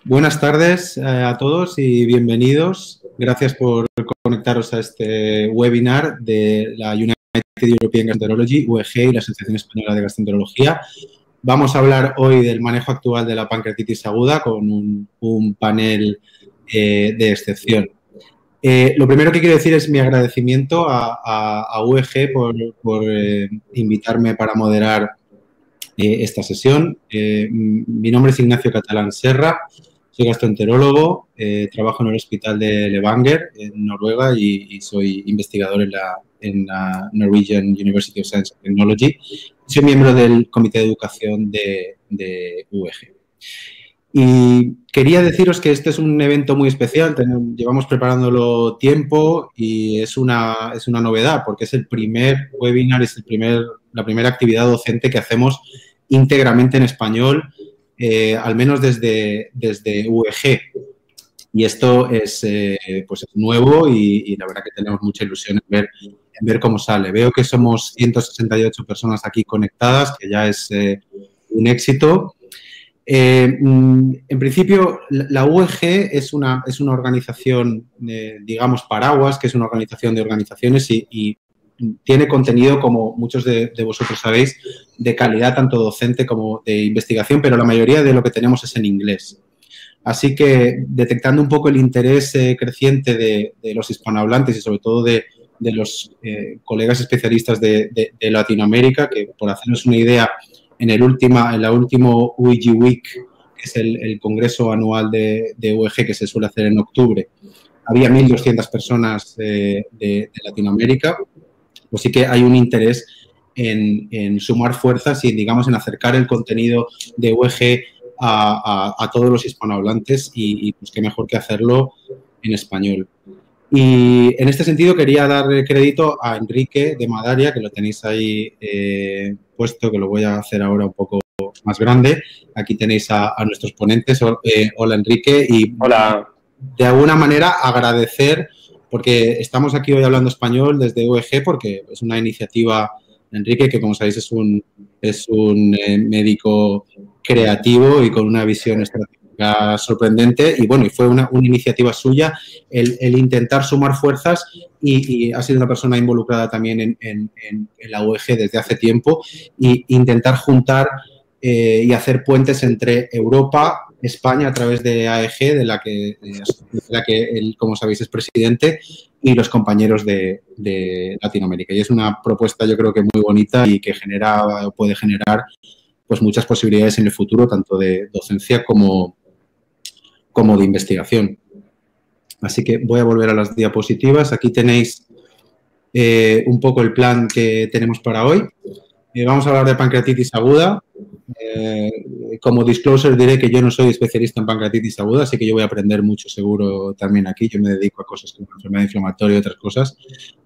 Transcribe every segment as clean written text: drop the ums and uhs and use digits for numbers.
Buenas tardes a todos y bienvenidos. Gracias por conectaros a este webinar de la United European Gastroenterology, UEG, y la Asociación Española de Gastroenterología. Vamos a hablar hoy del manejo actual de la pancreatitis aguda con un panel de excepción. Lo primero que quiero decir es mi agradecimiento a UEG por invitarme para moderar esta sesión. Mi nombre es Ignacio Catalán Serra, soy gastroenterólogo, trabajo en el Hospital de Levanger, en Noruega, y soy investigador en la Norwegian University of Science and Technology. Soy miembro del Comité de Educación de UEG. Y quería deciros que este es un evento muy especial, llevamos preparándolo tiempo y es una novedad porque es el primer webinar, es la primera actividad docente que hacemos íntegramente en español, al menos desde UEG. Y esto es nuevo y la verdad que tenemos mucha ilusión en ver cómo sale. Veo que somos 168 personas aquí conectadas, que ya es un éxito. En principio, la UEG es una organización, digamos, paraguas, que es una organización de organizaciones y tiene contenido, como muchos de vosotros sabéis, de calidad tanto docente como de investigación, pero la mayoría de lo que tenemos es en inglés. Así que, detectando un poco el interés creciente de los hispanohablantes y sobre todo de los colegas especialistas de Latinoamérica, que por hacernos una idea, en la último UEG Week, que es el congreso anual de UEG que se suele hacer en octubre, había 1.200 personas de Latinoamérica. Pues sí que hay un interés en sumar fuerzas y, digamos, en acercar el contenido de UEG a todos los hispanohablantes y pues qué mejor que hacerlo en español. Y en este sentido quería dar crédito a Enrique de Madaria, que lo tenéis ahí puesto, que lo voy a hacer ahora un poco más grande. Aquí tenéis a nuestros ponentes. Hola, Enrique. Y hola. De alguna manera agradecer, porque estamos aquí hoy hablando español desde UEG, porque es una iniciativa de Enrique, que como sabéis es un médico creativo y con una visión estratégica sorprendente, y bueno, y fue una iniciativa suya el intentar sumar fuerzas y ha sido una persona involucrada también en la UEG desde hace tiempo, y intentar juntar y hacer puentes entre Europa, España a través de AEG, de la que él, como sabéis, es presidente, y los compañeros de Latinoamérica. Y es una propuesta, yo creo que muy bonita y que puede generar pues muchas posibilidades en el futuro, tanto de docencia como de investigación. Así que voy a volver a las diapositivas. Aquí tenéis un poco el plan que tenemos para hoy. Vamos a hablar de pancreatitis aguda. Como disclosure diré que yo no soy especialista en pancreatitis aguda, así que yo voy a aprender mucho seguro también aquí. Yo me dedico a cosas como enfermedad inflamatoria y otras cosas,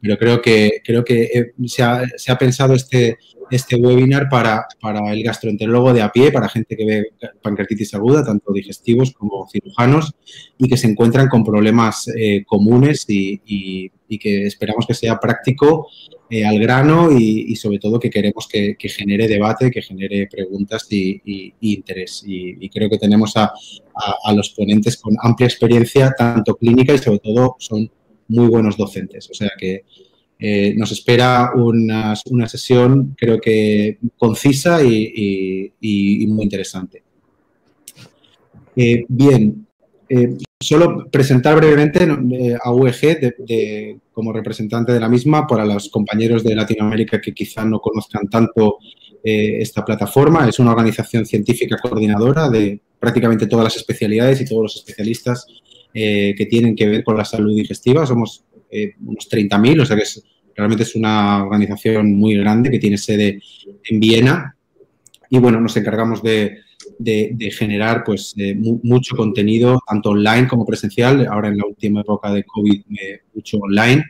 pero creo que se ha pensado este webinar para el gastroenterólogo de a pie, para gente que ve pancreatitis aguda, tanto digestivos como cirujanos, y que se encuentran con problemas comunes y que esperamos que sea práctico, al grano, y sobre todo que queremos que genere debate, que genere preguntas y interés. Y creo que tenemos a los ponentes con amplia experiencia, tanto clínica y sobre todo son muy buenos docentes. O sea que nos espera una sesión, creo que concisa y muy interesante. Bien. Solo presentar brevemente a UEG como representante de la misma para los compañeros de Latinoamérica que quizá no conozcan tanto esta plataforma. Es una organización científica coordinadora de prácticamente todas las especialidades y todos los especialistas que tienen que ver con la salud digestiva. Somos unos 30.000, o sea que realmente es una organización muy grande que tiene sede en Viena. Y bueno, nos encargamos de generar pues mucho contenido, tanto online como presencial. Ahora en la última época de COVID, mucho online.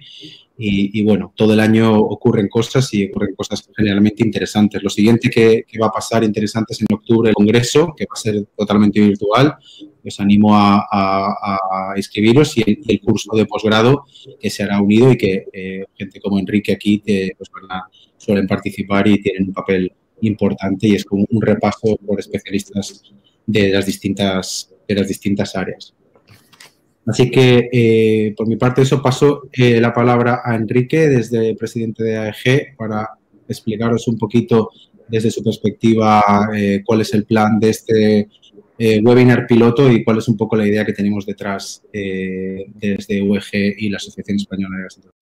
Y bueno, todo el año ocurren cosas generalmente interesantes. Lo siguiente que va a pasar interesante es en octubre el congreso, que va a ser totalmente virtual. Os animo a inscribiros, y el curso de posgrado que se hará unido, y que gente como Enrique aquí pues, suelen participar y tienen un papel importante, y es como un repaso por especialistas de las distintas las distintas áreas. Así que, por mi parte, eso paso la palabra a Enrique, desde presidente de AEG, para explicaros un poquito desde su perspectiva cuál es el plan de este webinar piloto y cuál es un poco la idea que tenemos detrás desde UEG y la Asociación Española de Gastroenterología.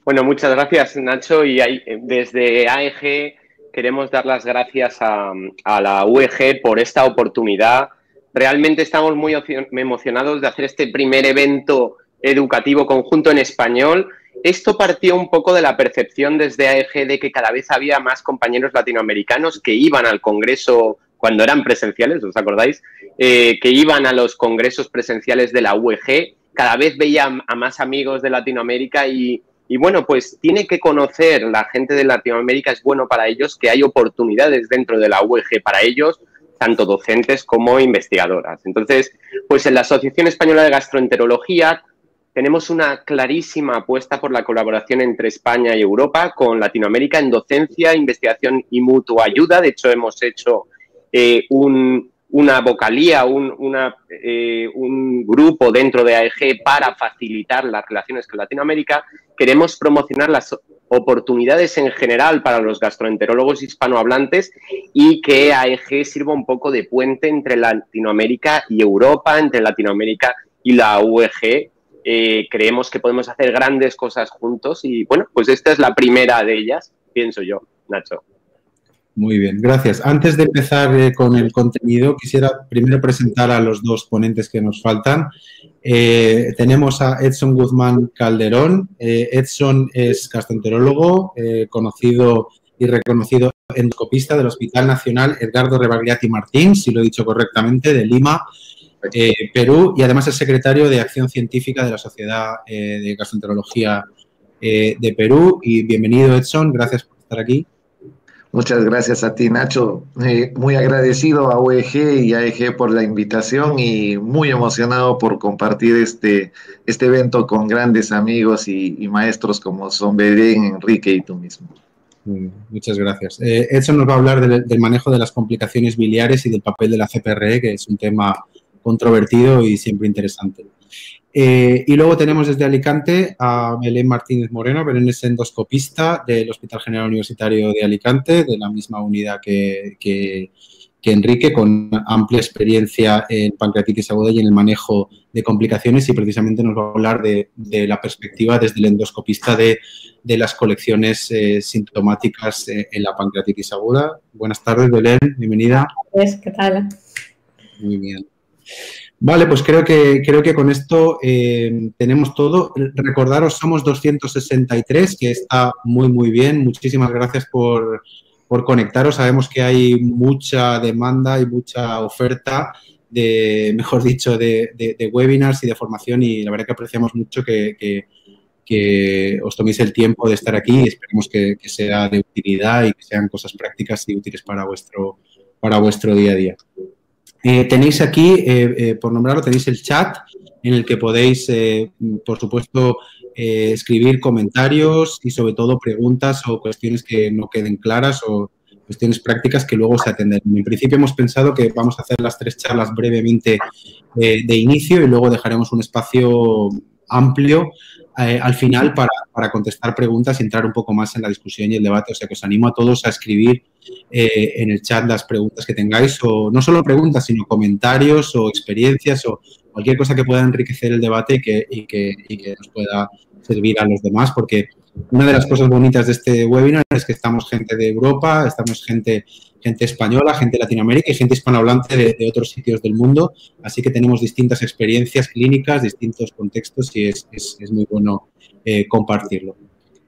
Bueno, muchas gracias, Nacho. Y desde AEG queremos dar las gracias a la UEG por esta oportunidad. Realmente estamos muy emocionados de hacer este primer evento educativo conjunto en español. Esto partió un poco de la percepción desde AEG de que cada vez había más compañeros latinoamericanos que iban al congreso cuando eran presenciales, ¿os acordáis? Que iban a los congresos presenciales de la UEG. Cada vez veían a más amigos de Latinoamérica y bueno, pues tiene que conocer la gente de Latinoamérica, es bueno para ellos que hay oportunidades dentro de la UEG para ellos, tanto docentes como investigadoras. Entonces, pues en la Asociación Española de Gastroenterología tenemos una clarísima apuesta por la colaboración entre España y Europa con Latinoamérica en docencia, investigación y mutua ayuda. De hecho, hemos hecho una vocalía, un grupo dentro de AEG para facilitar las relaciones con Latinoamérica. Queremos promocionar las oportunidades en general para los gastroenterólogos hispanohablantes y que AEG sirva un poco de puente entre Latinoamérica y Europa, entre Latinoamérica y la UEG. Creemos que podemos hacer grandes cosas juntos y, bueno, pues esta es la primera de ellas, pienso yo, Nacho. Muy bien, gracias. Antes de empezar con el contenido, quisiera primero presentar a los dos ponentes que nos faltan. Tenemos a Edson Guzmán Calderón. Edson es gastroenterólogo, conocido y reconocido endoscopista del Hospital Nacional Edgardo Rebagliati Martín, si lo he dicho correctamente, de Lima, Perú, y además es secretario de Acción Científica de la Sociedad de Gastroenterología de Perú. Y bienvenido, Edson, gracias por estar aquí. Muchas gracias a ti, Nacho. Muy agradecido a UEG y a AEG por la invitación y muy emocionado por compartir este evento con grandes amigos y maestros como son Belén, Enrique y tú mismo. Muchas gracias. Edson nos va a hablar del manejo de las complicaciones biliares y del papel de la CPRE, que es un tema controvertido y siempre interesante. Y luego tenemos desde Alicante a Belén Martínez Moreno. Belén es endoscopista del Hospital General Universitario de Alicante, de la misma unidad que Enrique, con amplia experiencia en pancreatitis aguda y en el manejo de complicaciones, y precisamente nos va a hablar de la perspectiva desde el endoscopista de las colecciones sintomáticas en la pancreatitis aguda. Buenas tardes, Belén, bienvenida. ¿Qué tal? Muy bien. Vale, pues creo que con esto tenemos todo. Recordaros, somos 263, que está muy, muy bien. Muchísimas gracias por conectaros. Sabemos que hay mucha demanda y mucha oferta mejor dicho, de webinars y de formación, y la verdad que apreciamos mucho que os toméis el tiempo de estar aquí y esperemos que sea de utilidad y que sean cosas prácticas y útiles para vuestro día a día. Tenéis aquí, por nombrarlo, tenéis el chat en el que podéis, por supuesto, escribir comentarios y sobre todo preguntas o cuestiones que no queden claras o cuestiones prácticas que luego se atenderán. En principio hemos pensado que vamos a hacer las 3 charlas brevemente de inicio y luego dejaremos un espacio amplio al final para contestar preguntas y entrar un poco más en la discusión y el debate. O sea que os animo a todos a escribir en el chat las preguntas que tengáis, o no solo preguntas, sino comentarios o experiencias o cualquier cosa que pueda enriquecer el debate y que nos pueda servir a los demás, porque una de las cosas bonitas de este webinar es que estamos gente de Europa, estamos gente española, gente de Latinoamérica y gente hispanohablante de otros sitios del mundo, así que tenemos distintas experiencias clínicas, distintos contextos y es muy bueno compartirlo.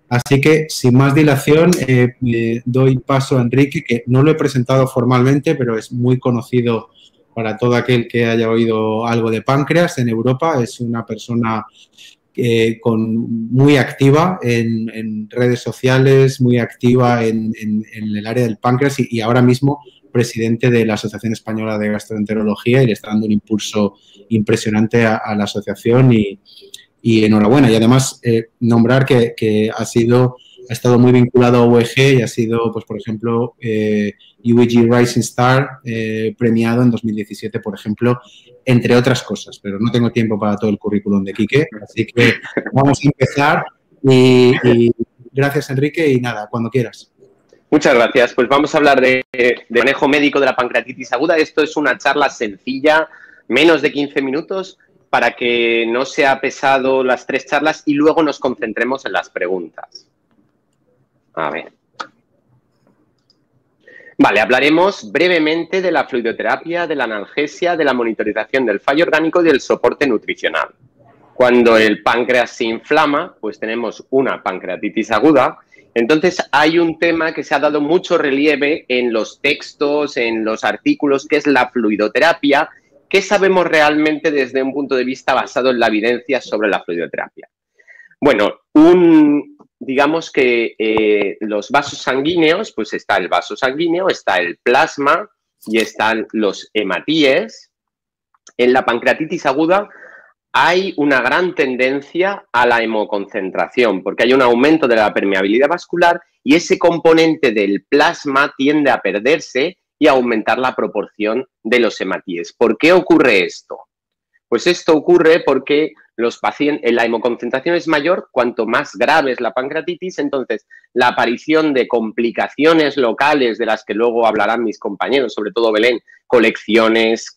Así que, sin más dilación, doy paso a Enrique, que no lo he presentado formalmente, pero es muy conocido para todo aquel que haya oído algo de páncreas en Europa. Es una persona muy activa en redes sociales, muy activa en el área del páncreas y ahora mismo presidente de la Asociación Española de Gastroenterología, y le está dando un impulso impresionante a la asociación y enhorabuena. Y además nombrar que ha sido ha estado muy vinculado a UEG y ha sido, pues por ejemplo, UEG Rising Star, premiado en 2017, por ejemplo, entre otras cosas. Pero no tengo tiempo para todo el currículum de Quique, así que vamos a empezar. Y gracias, Enrique, y nada, cuando quieras. Muchas gracias. Pues vamos a hablar de manejo médico de la pancreatitis aguda. Esto es una charla sencilla, menos de 15 minutos, para que no sea pesado las 3 charlas y luego nos concentremos en las preguntas. A ver. Vale, hablaremos brevemente de la fluidoterapia, de la analgesia, de la monitorización del fallo orgánico y del soporte nutricional. Cuando el páncreas se inflama, pues tenemos una pancreatitis aguda. Entonces, hay un tema que se ha dado mucho relieve en los textos, en los artículos, que es la fluidoterapia. ¿Qué sabemos realmente desde un punto de vista basado en la evidencia sobre la fluidoterapia? Bueno, digamos que los vasos sanguíneos, pues está el vaso sanguíneo, está el plasma y están los hematíes. En la pancreatitis aguda hay una gran tendencia a la hemoconcentración, porque hay un aumento de la permeabilidad vascular y ese componente del plasma tiende a perderse y a aumentar la proporción de los hematíes. ¿Por qué ocurre esto? Pues esto ocurre porque la hemoconcentración es mayor cuanto más grave es la pancreatitis, entonces la aparición de complicaciones locales de las que luego hablarán mis compañeros, sobre todo Belén, colecciones,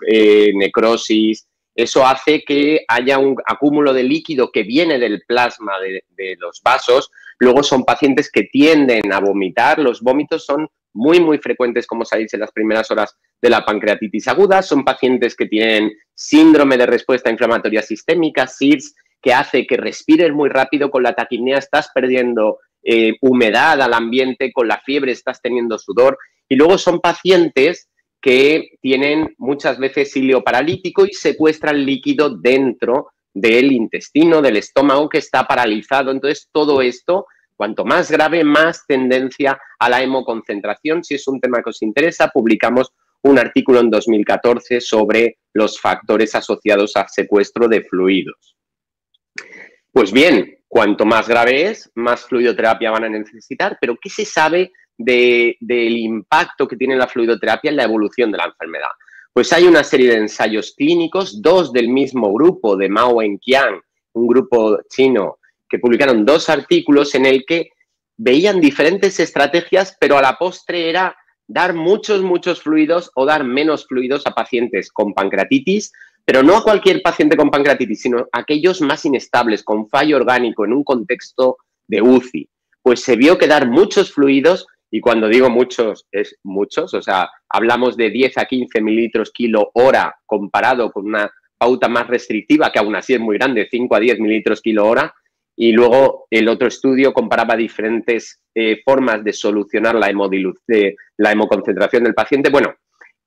necrosis, eso hace que haya un acúmulo de líquido que viene del plasma de los vasos. Luego son pacientes que tienden a vomitar. Los vómitos son muy, muy frecuentes, como sabéis, en las primeras horas de la pancreatitis aguda. Son pacientes que tienen síndrome de respuesta inflamatoria sistémica, SIRS, que hace que respires muy rápido. Con la taquipnea estás perdiendo humedad al ambiente, con la fiebre estás teniendo sudor. Y luego son pacientes que tienen muchas veces cilio paralítico y secuestran líquido dentro del intestino, del estómago, que está paralizado. Entonces, todo esto, cuanto más grave, más tendencia a la hemoconcentración. Si es un tema que os interesa, publicamos un artículo en 2014 sobre los factores asociados al secuestro de fluidos. Pues bien, cuanto más grave es, más fluidoterapia van a necesitar, pero ¿qué se sabe del impacto que tiene la fluidoterapia en la evolución de la enfermedad? Pues hay una serie de ensayos clínicos, 2 del mismo grupo, de Mao Wenqian, un grupo chino, que publicaron 2 artículos en el que veían diferentes estrategias, pero a la postre era dar muchos fluidos o dar menos fluidos a pacientes con pancreatitis, pero no a cualquier paciente con pancreatitis, sino a aquellos más inestables, con fallo orgánico, en un contexto de UCI. Pues se vio que dar muchos fluidos, y cuando digo muchos, es muchos, o sea, hablamos de 10 a 15 mililitros kilo hora comparado con una pauta más restrictiva, que aún así es muy grande, 5 a 10 mililitros kilo hora. Y luego el otro estudio comparaba diferentes formas de solucionar la hemoconcentración del paciente. Bueno,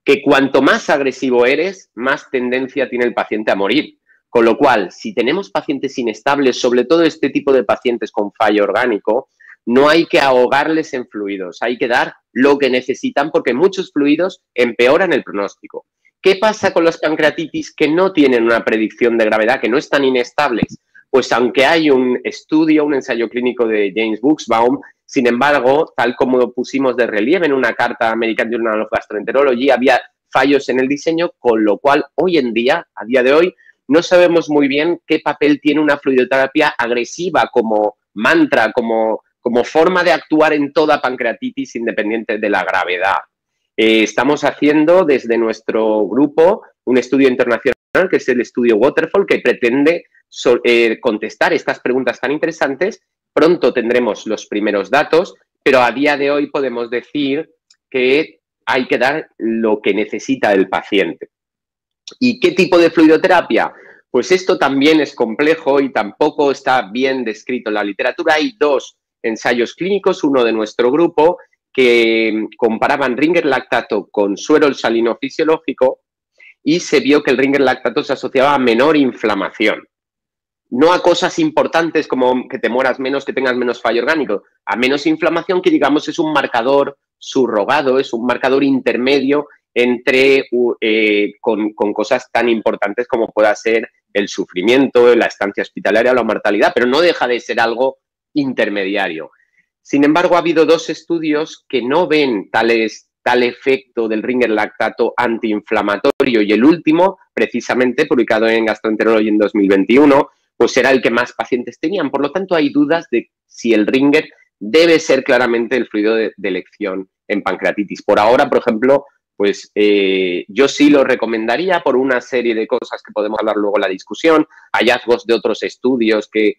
que cuanto más agresivo eres, más tendencia tiene el paciente a morir. Con lo cual, si tenemos pacientes inestables, sobre todo este tipo de pacientes con fallo orgánico, no hay que ahogarles en fluidos, hay que dar lo que necesitan porque muchos fluidos empeoran el pronóstico. ¿Qué pasa con las pancreatitis que no tienen una predicción de gravedad, que no están inestables? Pues aunque hay un estudio, un ensayo clínico de James Buxbaum, sin embargo, tal como lo pusimos de relieve en una carta American Journal of Gastroenterology, había fallos en el diseño, con lo cual hoy en día, a día de hoy, no sabemos muy bien qué papel tiene una fluidoterapia agresiva como mantra, como forma de actuar en toda pancreatitis independiente de la gravedad. Estamos haciendo desde nuestro grupo un estudio internacional, que es el estudio Waterfall, que pretende contestar estas preguntas tan interesantes. Pronto tendremos los primeros datos, pero a día de hoy podemos decir que hay que dar lo que necesita el paciente. ¿Y qué tipo de fluidoterapia? Pues esto también es complejo y tampoco está bien descrito en la literatura. Hay 2 ensayos clínicos, uno de nuestro grupo, que comparaban Ringer lactato con suero salino fisiológico y se vio que el Ringer lactato se asociaba a menor inflamación. No a cosas importantes como que te mueras menos, que tengas menos fallo orgánico, a menos inflamación, que digamos es un marcador subrogado, es un marcador intermedio entre con cosas tan importantes como pueda ser el sufrimiento, la estancia hospitalaria o la mortalidad, pero no deja de ser algo intermediario. Sin embargo, ha habido 2 estudios que no ven tal efecto del Ringer lactato antiinflamatorio, y el último, precisamente publicado en Gastroenterology en 2021, pues era el que más pacientes tenían. Por lo tanto, hay dudas de si el Ringer debe ser claramente el fluido de elección en pancreatitis. Por ahora, por ejemplo, pues yo sí lo recomendaría por una serie de cosas que podemos hablar luego en la discusión, hallazgos de otros estudios que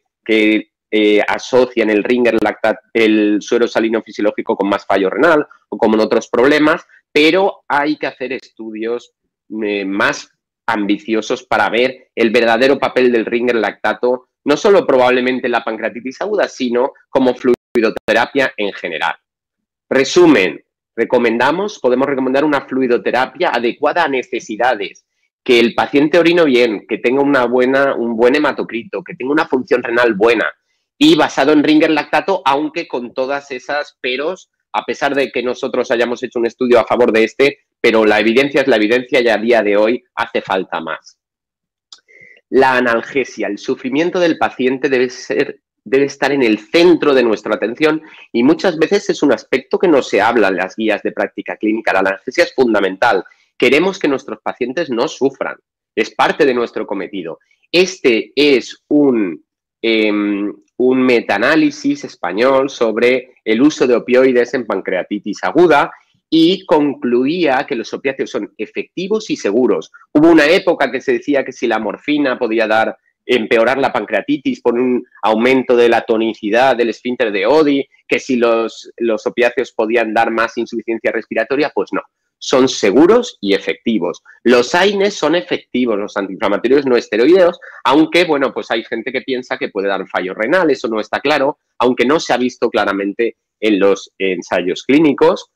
asocian el Ringer lactato, el suero salino fisiológico, con más fallo renal o con otros problemas, pero hay que hacer estudios más ambiciosos para ver el verdadero papel del Ringer lactato, no solo probablemente en la pancreatitis aguda, sino como fluidoterapia en general. Resumen, podemos recomendar una fluidoterapia adecuada a necesidades, que el paciente orine bien, que tenga un buen hematocrito, que tenga una función renal buena y basado en Ringer lactato, aunque con todas esas peros, a pesar de que nosotros hayamos hecho un estudio a favor de pero la evidencia es la evidencia y a día de hoy hace falta más. La analgesia, el sufrimiento del paciente debe estar en el centro de nuestra atención y muchas veces es un aspecto que no se habla en las guías de práctica clínica. La analgesia es fundamental. Queremos que nuestros pacientes no sufran. Es parte de nuestro cometido. Este es un metaanálisis español sobre el uso de opioides en pancreatitis aguda y concluía que los opiáceos son efectivos y seguros. Hubo una época que se decía que si la morfina podía empeorar la pancreatitis por un aumento de la tonicidad del esfínter de Oddi, que si los opiáceos podían dar más insuficiencia respiratoria, pues no. Son seguros y efectivos. Los AINES son efectivos, los antiinflamatorios no esteroideos, aunque, bueno, pues hay gente que piensa que puede dar fallo renal, eso no está claro, aunque no se ha visto claramente en los ensayos clínicos,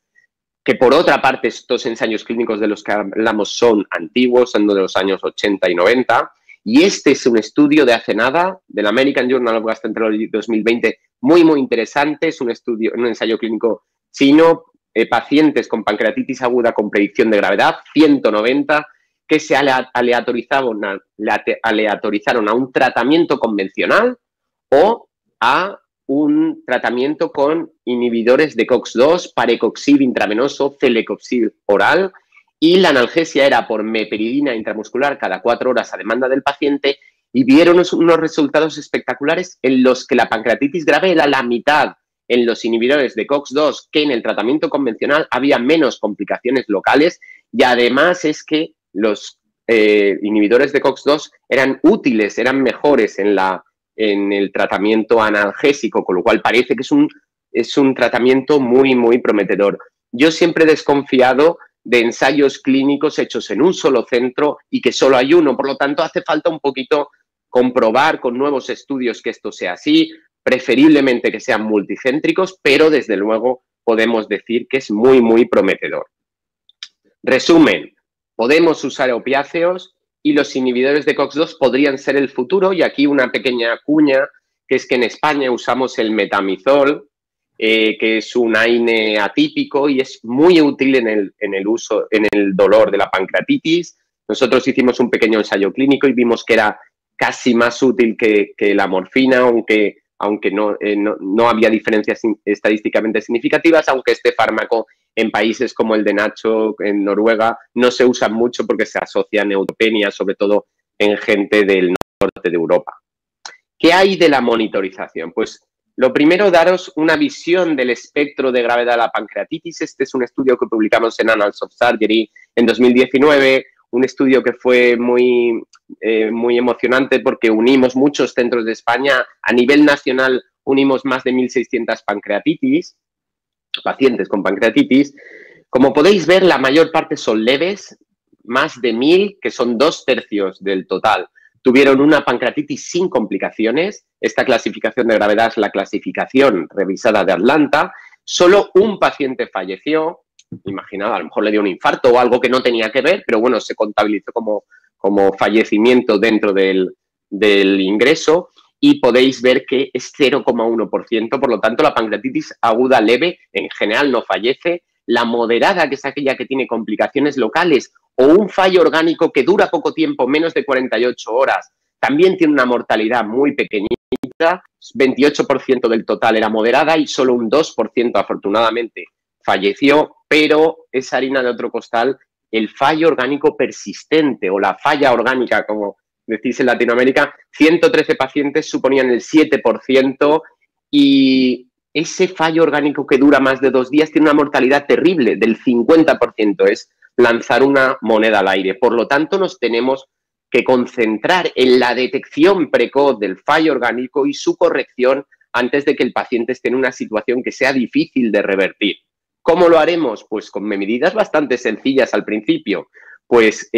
que por otra parte estos ensayos clínicos de los que hablamos son antiguos, son de los años 80 y 90, y este es un estudio de hace nada, del American Journal of Gastroenterology 2020, muy, muy interesante, es un ensayo clínico chino, pacientes con pancreatitis aguda con predicción de gravedad, 190, que se aleatorizaron a un tratamiento convencional o a un tratamiento con inhibidores de COX-2, parecoxib intravenoso, celecoxib oral, y la analgesia era por meperidina intramuscular cada 4 horas a demanda del paciente, y vieron unos resultados espectaculares en los que la pancreatitis grave era la mitad en los inhibidores de COX-2 que en el tratamiento convencional, había menos complicaciones locales y además es que los inhibidores de COX-2 eran útiles, eran mejores en el tratamiento analgésico, con lo cual parece que es un tratamiento muy, muy prometedor. Yo siempre he desconfiado de ensayos clínicos hechos en un solo centro y que solo hay uno, por lo tanto hace falta un poquito comprobar con nuevos estudios que esto sea así, preferiblemente que sean multicéntricos, pero desde luego podemos decir que es muy, muy prometedor. Resumen, podemos usar opiáceos y los inhibidores de COX-2 podrían ser el futuro, y aquí una pequeña cuña, que es que en España usamos el metamizol, que es un AINE atípico y es muy útil en el dolor de la pancreatitis. Nosotros hicimos un pequeño ensayo clínico y vimos que era casi más útil que la morfina, aunque no había diferencias estadísticamente significativas, aunque este fármaco en países como el de Nacho, en Noruega, no se usa mucho porque se asocia a neutropenia, sobre todo en gente del norte de Europa. ¿Qué hay de la monitorización? Pues lo primero, daros una visión del espectro de gravedad de la pancreatitis. Este es un estudio que publicamos en Annals of Surgery en 2019, un estudio que fue muy emocionante porque unimos muchos centros de España. A nivel nacional unimos más de 1.600 pacientes con pancreatitis. Como podéis ver, la mayor parte son leves, más de 1.000, que son 2/3 del total. Tuvieron una pancreatitis sin complicaciones. Esta clasificación de gravedad es la clasificación revisada de Atlanta. Solo un paciente falleció. Imaginad, a lo mejor le dio un infarto o algo que no tenía que ver, pero bueno, se contabilizó como fallecimiento dentro del ingreso, y podéis ver que es 0,1%. Por lo tanto, la pancreatitis aguda leve en general no fallece. La moderada, que es aquella que tiene complicaciones locales o un fallo orgánico que dura poco tiempo, menos de 48 horas, también tiene una mortalidad muy pequeñita, pequeñita, 28% del total era moderada y solo un 2% afortunadamente falleció, pero esa harina de otro costal, el fallo orgánico persistente o la falla orgánica, como decís en Latinoamérica, 113 pacientes suponían el 7% y ese fallo orgánico que dura más de 2 días tiene una mortalidad terrible del 50%, es lanzar una moneda al aire. Por lo tanto, nos tenemos que concentrar en la detección precoz del fallo orgánico y su corrección antes de que el paciente esté en una situación que sea difícil de revertir. ¿Cómo lo haremos? Pues con medidas bastante sencillas al principio. Pues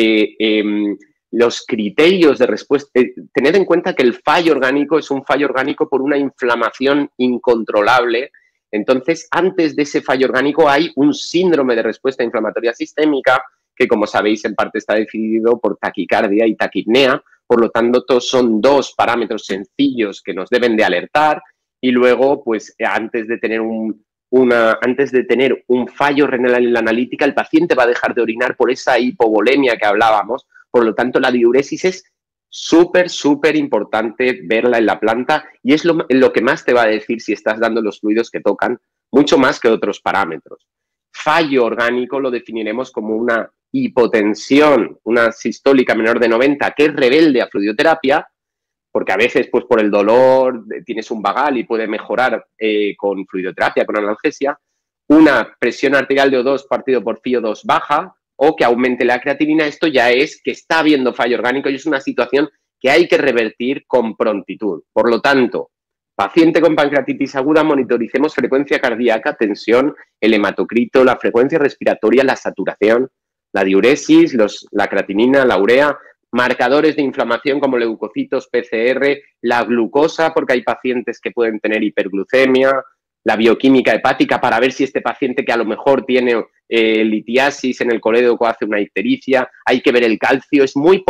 los criterios de respuesta, tened en cuenta que el fallo orgánico es un fallo orgánico por una inflamación incontrolable. Entonces, antes de ese fallo orgánico hay un síndrome de respuesta inflamatoria sistémica que, como sabéis, en parte está definido por taquicardia y taquipnea. Por lo tanto, son 2 parámetros sencillos que nos deben de alertar y luego, pues, antes de tener un fallo renal en la analítica, el paciente va a dejar de orinar por esa hipovolemia que hablábamos. Por lo tanto, la diuresis es súper importante verla en la planta y es lo que más te va a decir si estás dando los fluidos que tocan, mucho más que otros parámetros. Fallo orgánico lo definiremos como una hipotensión, una sistólica menor de 90 que es rebelde a fluidoterapia, porque a veces pues por el dolor tienes un vagal y puede mejorar con fluidoterapia, con analgesia, una presión arterial de O2 partido por FiO2 baja o que aumente la creatinina. Esto ya es que está habiendo fallo orgánico y es una situación que hay que revertir con prontitud. Por lo tanto, paciente con pancreatitis aguda, monitoricemos frecuencia cardíaca, tensión, el hematocrito, la frecuencia respiratoria, la saturación, la diuresis, la creatinina, la urea, marcadores de inflamación como leucocitos, PCR, la glucosa, porque hay pacientes que pueden tener hiperglucemia, la bioquímica hepática para ver si este paciente que a lo mejor tiene litiasis en el colédoco hace una ictericia, hay que ver el calcio, es muy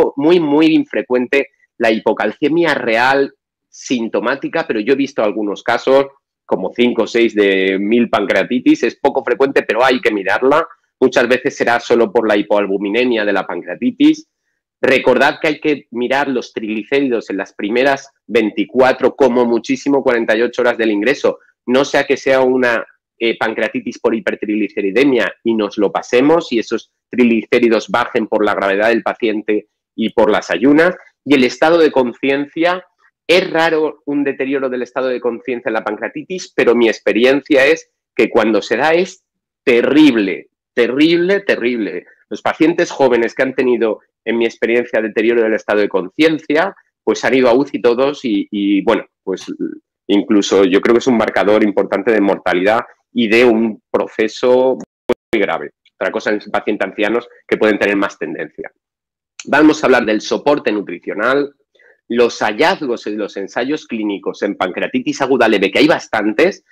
infrecuente la hipocalcemia real sintomática, pero yo he visto algunos casos, como 5 o 6 de 1000 pancreatitis, es poco frecuente, pero hay que mirarla. Muchas veces será solo por la hipoalbuminemia de la pancreatitis. Recordad que hay que mirar los triglicéridos en las primeras 24, como muchísimo 48 horas del ingreso, no sea que sea una pancreatitis por hipertrigliceridemia y nos lo pasemos y esos triglicéridos bajen por la gravedad del paciente y por las ayunas. Y el estado de conciencia, es raro un deterioro del estado de conciencia en la pancreatitis, pero mi experiencia es que cuando se da es terrible. Los pacientes jóvenes que han tenido, en mi experiencia, deterioro del estado de conciencia, pues han ido a UCI todos y bueno, pues incluso yo creo que es un marcador importante de mortalidad y de un proceso muy grave. Otra cosa en pacientes ancianos que pueden tener más tendencia. Vamos a hablar del soporte nutricional, los hallazgos en los ensayos clínicos en pancreatitis aguda leve, que hay bastantes,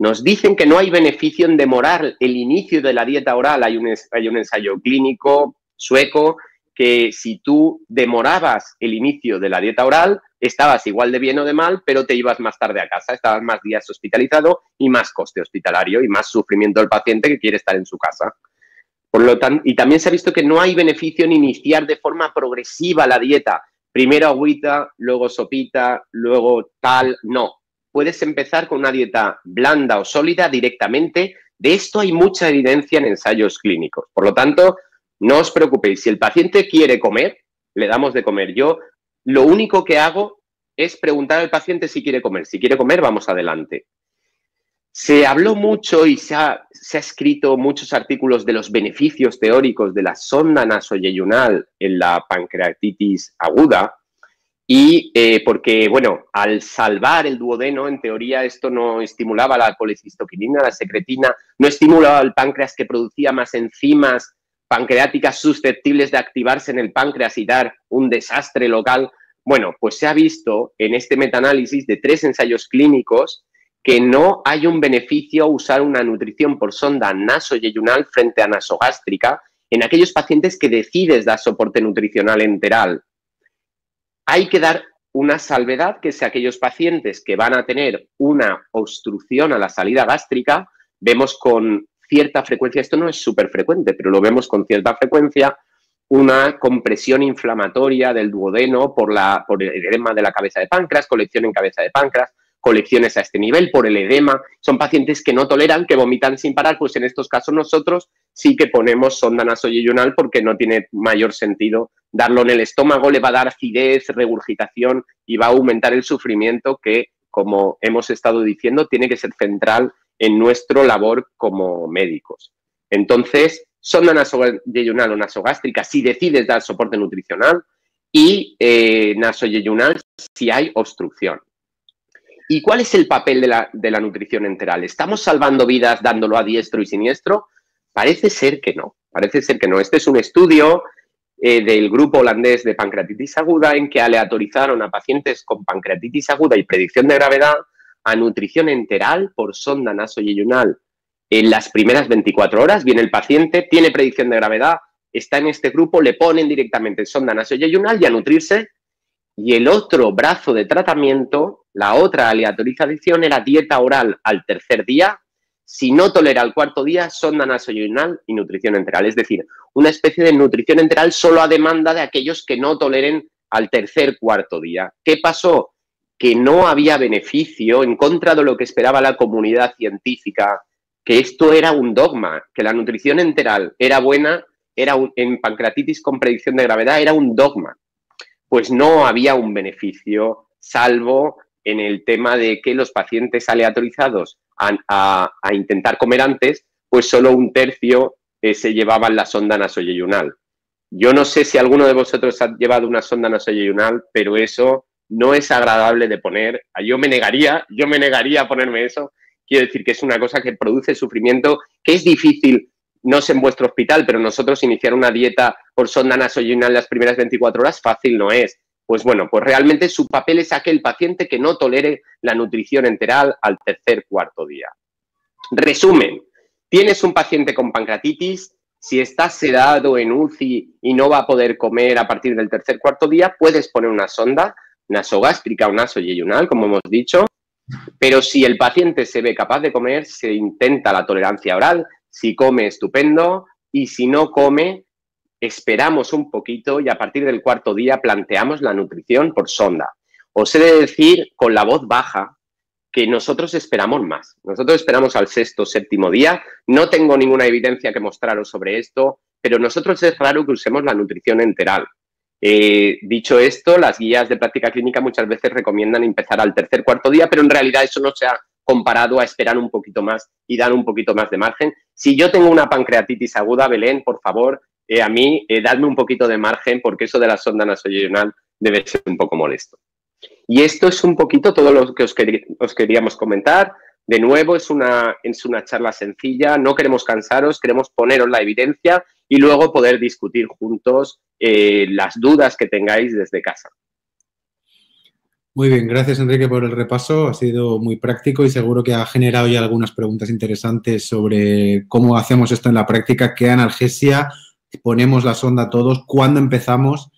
nos dicen que no hay beneficio en demorar el inicio de la dieta oral. Hay un ensayo clínico sueco que si tú demorabas el inicio de la dieta oral, estabas igual de bien o de mal, pero te ibas más tarde a casa, estabas más días hospitalizado y más coste hospitalario y más sufrimiento del paciente que quiere estar en su casa. Por lo tanto, y también se ha visto que no hay beneficio en iniciar de forma progresiva la dieta. Primero agüita, luego sopita, luego tal, no. Puedes empezar con una dieta blanda o sólida directamente. De esto hay mucha evidencia en ensayos clínicos. Por lo tanto, no os preocupéis. Si el paciente quiere comer, le damos de comer. Yo lo único que hago es preguntar al paciente si quiere comer. Si quiere comer, vamos adelante. Se habló mucho y se ha escrito muchos artículos de los beneficios teóricos de la sonda nasoyeyunal en la pancreatitis aguda y porque, bueno, al salvar el duodeno, en teoría esto no estimulaba la colecistoquinina, la secretina, no estimulaba al páncreas que producía más enzimas pancreáticas susceptibles de activarse en el páncreas y dar un desastre local. Bueno, pues se ha visto en este metaanálisis de 3 ensayos clínicos que no hay un beneficio a usar una nutrición por sonda nasoyeyunal frente a nasogástrica en aquellos pacientes que decides dar soporte nutricional enteral. Hay que dar una salvedad, que es aquellos pacientes que van a tener una obstrucción a la salida gástrica, vemos con cierta frecuencia, esto no es súper frecuente, pero lo vemos con cierta frecuencia, una compresión inflamatoria del duodeno por el edema de la cabeza de páncreas, colección en cabeza de páncreas, colecciones a este nivel por el edema. Son pacientes que no toleran, que vomitan sin parar, pues en estos casos nosotros sí que ponemos sonda nasoyeyunal porque no tiene mayor sentido darlo en el estómago, le va a dar acidez, regurgitación y va a aumentar el sufrimiento que, como hemos estado diciendo, tiene que ser central en nuestra labor como médicos. Entonces, sonda nasoyeyunal o nasogástrica si decides dar soporte nutricional y nasoyeyunal si hay obstrucción. ¿Y cuál es el papel de la nutrición enteral? ¿Estamos salvando vidas dándolo a diestro y siniestro? Parece ser que no, parece ser que no. Este es un estudio del grupo holandés de pancreatitis aguda en que aleatorizaron a pacientes con pancreatitis aguda y predicción de gravedad a nutrición enteral por sonda nasoyeyunal en las primeras 24 horas. Viene el paciente, tiene predicción de gravedad, está en este grupo, le ponen directamente sonda nasoyeyunal y a nutrirse. Y el otro brazo de tratamiento, la otra aleatorización, era dieta oral al tercer día. Si no tolera al cuarto día, sonda nasoyeyunal y nutrición enteral. Es decir, una especie de nutrición enteral solo a demanda de aquellos que no toleren al cuarto día. ¿Qué pasó? Que no había beneficio, en contra de lo que esperaba la comunidad científica, que esto era un dogma, que la nutrición enteral era buena, en pancreatitis con predicción de gravedad era un dogma. Pues no había un beneficio, salvo en el tema de que los pacientes aleatorizados a intentar comer antes, pues solo un tercio se llevaban la sonda nasoyeyunal. Yo no sé si alguno de vosotros ha llevado una sonda nasoyeyunal, pero eso no es agradable de poner. Yo me negaría a ponerme eso. Quiero decir que es una cosa que produce sufrimiento, que es difícil. No sé en vuestro hospital, pero nosotros iniciar una dieta por sonda nasoyeyunal las primeras 24 horas fácil no es. Pues bueno, pues realmente su papel es aquel paciente que no tolere la nutrición enteral al cuarto día. Resumen, tienes un paciente con pancreatitis, si estás sedado en UCI y no va a poder comer a partir del cuarto día, puedes poner una sonda nasogástrica o nasoyeyunal, como hemos dicho, pero si el paciente se ve capaz de comer, se intenta la tolerancia oral. Si come, estupendo, y si no come, esperamos un poquito y a partir del cuarto día planteamos la nutrición por sonda. Os he de decir, con la voz baja, que nosotros esperamos más. Nosotros esperamos al sexto, séptimo día. No tengo ninguna evidencia que mostraros sobre esto, pero nosotros es raro que usemos la nutrición enteral. Dicho esto, las guías de práctica clínica muchas veces recomiendan empezar al cuarto día, pero en realidad eso no se ha comparado a esperar un poquito más y dar un poquito más de margen. Si yo tengo una pancreatitis aguda, Belén, por favor, a mí dadme un poquito de margen porque eso de la sonda nasoyeyunal debe ser un poco molesto. Y esto es un poquito todo lo que os queríamos comentar. De nuevo, es una charla sencilla, no queremos cansaros, queremos poneros la evidencia y luego poder discutir juntos las dudas que tengáis desde casa. Muy bien, gracias Enrique por el repaso, ha sido muy práctico y seguro que ha generado ya algunas preguntas interesantes sobre cómo hacemos esto en la práctica, qué analgesia, ponemos la sonda todos, cuándo empezamos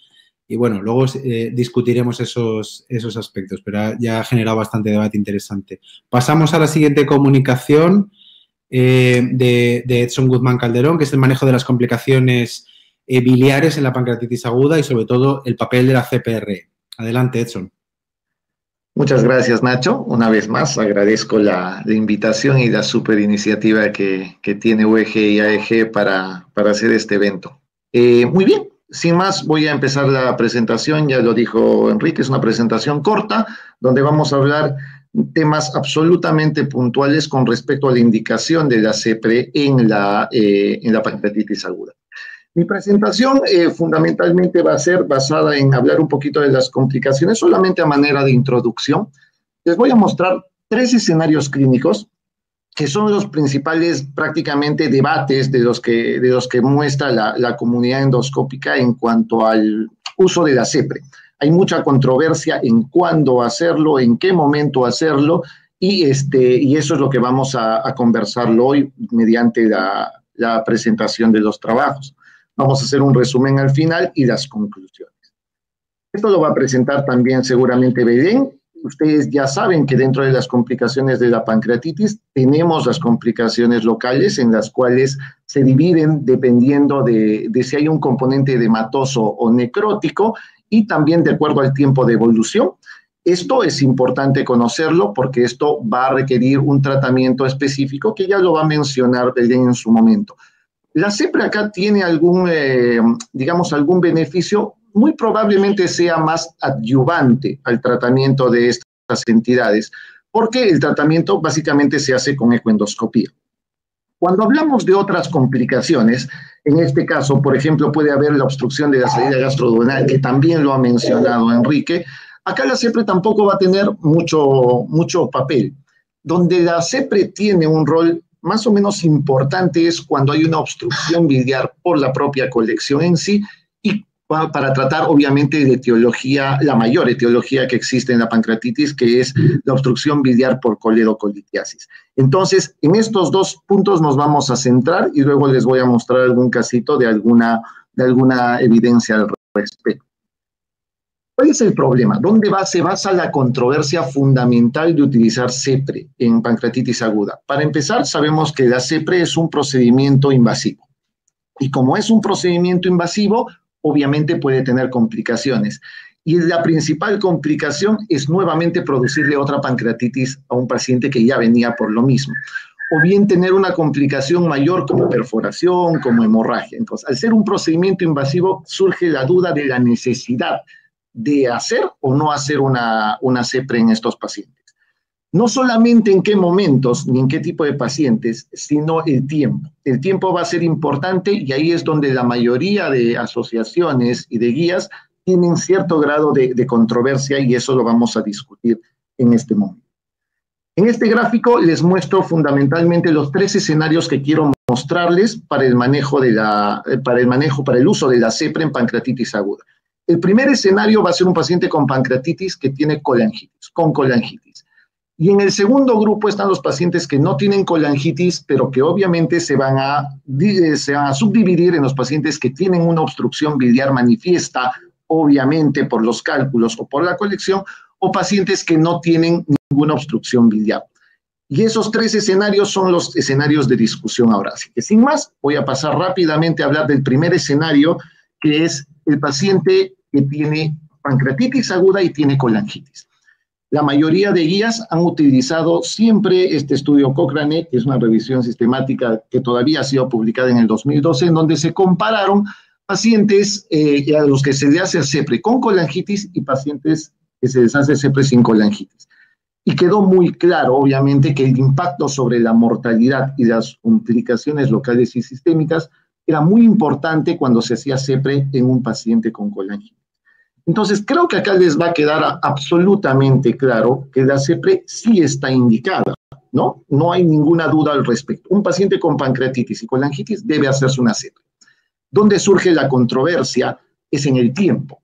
y bueno, luego discutiremos esos aspectos, pero ya ha generado bastante debate interesante. Pasamos a la siguiente comunicación de Edson Guzmán Calderón, que es el manejo de las complicaciones biliares en la pancreatitis aguda y sobre todo el papel de la CPR. Adelante, Edson. Muchas gracias, Nacho. Una vez más, agradezco la invitación y la super iniciativa que tiene UEG y AEG para hacer este evento. Muy bien, sin más, voy a empezar la presentación. Ya lo dijo Enrique, es una presentación corta donde vamos a hablar temas absolutamente puntuales con respecto a la indicación de la CPR en la pancreatitis aguda. Mi presentación fundamentalmente va a ser basada en hablar un poquito de las complicaciones, solamente a manera de introducción. Les voy a mostrar 3 escenarios clínicos que son los principales prácticamente debates de los que muestra la comunidad endoscópica en cuanto al uso de la CPR. Hay mucha controversia en cuándo hacerlo, en qué momento hacerlo, y eso es lo que vamos a conversarlo hoy mediante la presentación de los trabajos. Vamos a hacer un resumen al final y las conclusiones. Esto lo va a presentar también seguramente Belén. ustedes ya saben que dentro de las complicaciones de la pancreatitis tenemos las complicaciones locales en las cuales se dividen dependiendo de si hay un componente edematoso o necrótico y también de acuerdo al tiempo de evolución. Esto es importante conocerlo porque esto va a requerir un tratamiento específico que ya lo va a mencionar Belén en su momento. La CEPRE acá tiene algún beneficio, muy probablemente sea más adyuvante al tratamiento de estas entidades, porque el tratamiento básicamente se hace con ecoendoscopía. Cuando hablamos de otras complicaciones, en este caso, por ejemplo, puede haber la obstrucción de la salida gastroduodenal, que también lo ha mencionado Enrique. Acá la CEPRE tampoco va a tener mucho papel. Donde la CEPRE tiene un rol más o menos importante es cuando hay una obstrucción biliar por la propia colección en sí y para tratar obviamente de etiología, la mayor etiología que existe en la pancreatitis, que es la obstrucción biliar por coledocolitiasis. Entonces, en estos dos puntos nos vamos a centrar y luego les voy a mostrar algún casito de alguna evidencia al respecto. ¿Cuál es el problema? ¿Dónde se basa la controversia fundamental de utilizar CEPRE en pancreatitis aguda? Para empezar, sabemos que la CEPRE es un procedimiento invasivo. Y como es un procedimiento invasivo, obviamente puede tener complicaciones. Y la principal complicación es nuevamente producirle otra pancreatitis a un paciente que ya venía por lo mismo. O bien tener una complicación mayor como perforación, como hemorragia. Entonces, al ser un procedimiento invasivo, surge la duda de la necesidad de hacer o no hacer una CEPRE en estos pacientes. No solamente en qué momentos ni en qué tipo de pacientes, sino el tiempo. El tiempo va a ser importante y ahí es donde la mayoría de asociaciones y de guías tienen cierto grado de controversia y eso lo vamos a discutir en este momento. En este gráfico les muestro fundamentalmente los 3 escenarios que quiero mostrarles para el uso de la CEPRE en pancreatitis aguda. El primer escenario va a ser un paciente con pancreatitis que tiene colangitis, con colangitis. Y en el segundo grupo están los pacientes que no tienen colangitis, pero que obviamente se van a subdividir en los pacientes que tienen una obstrucción biliar manifiesta, obviamente por los cálculos o por la colección, o pacientes que no tienen ninguna obstrucción biliar. Y esos 3 escenarios son los escenarios de discusión ahora. Así que sin más, voy a pasar rápidamente a hablar del primer escenario, que es el paciente que tiene pancreatitis aguda y tiene colangitis. La mayoría de guías han utilizado siempre este estudio Cochrane, que es una revisión sistemática que todavía ha sido publicada en el 2012, en donde se compararon pacientes a los que se les hace CEPRE con colangitis y pacientes que se les hace CEPRE sin colangitis. Y quedó muy claro, obviamente, que el impacto sobre la mortalidad y las complicaciones locales y sistémicas era muy importante cuando se hacía CEPRE en un paciente con colangitis. Entonces, creo que acá les va a quedar absolutamente claro que la CEPRE sí está indicada, ¿no? No hay ninguna duda al respecto. Un paciente con pancreatitis y colangitis debe hacerse una CEPRE. Donde surge la controversia es en el tiempo.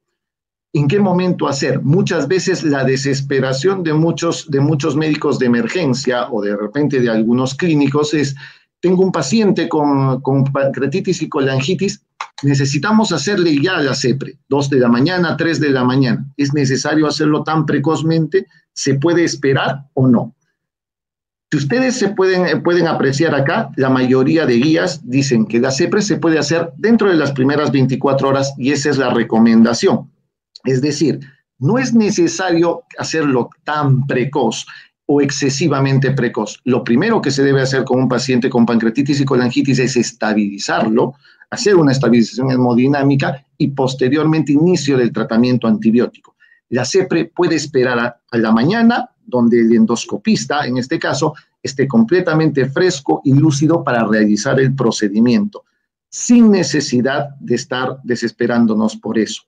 ¿En qué momento hacer? Muchas veces la desesperación de muchos médicos de emergencia o de repente de algunos clínicos es: tengo un paciente con pancreatitis y colangitis, necesitamos hacerle ya la CEPRE, 2 de la mañana, 3 de la mañana. ¿Es necesario hacerlo tan precozmente? ¿Se puede esperar o no? Si ustedes pueden apreciar acá, la mayoría de guías dicen que la CEPRE se puede hacer dentro de las primeras 24 horas y esa es la recomendación. Es decir, no es necesario hacerlo tan precoz o excesivamente precoz. Lo primero que se debe hacer con un paciente con pancreatitis y colangitis es estabilizarlo, hacer una estabilización hemodinámica y posteriormente inicio del tratamiento antibiótico. La CEPRE puede esperar a la mañana, donde el endoscopista, en este caso, esté completamente fresco y lúcido para realizar el procedimiento, sin necesidad de estar desesperándonos por eso.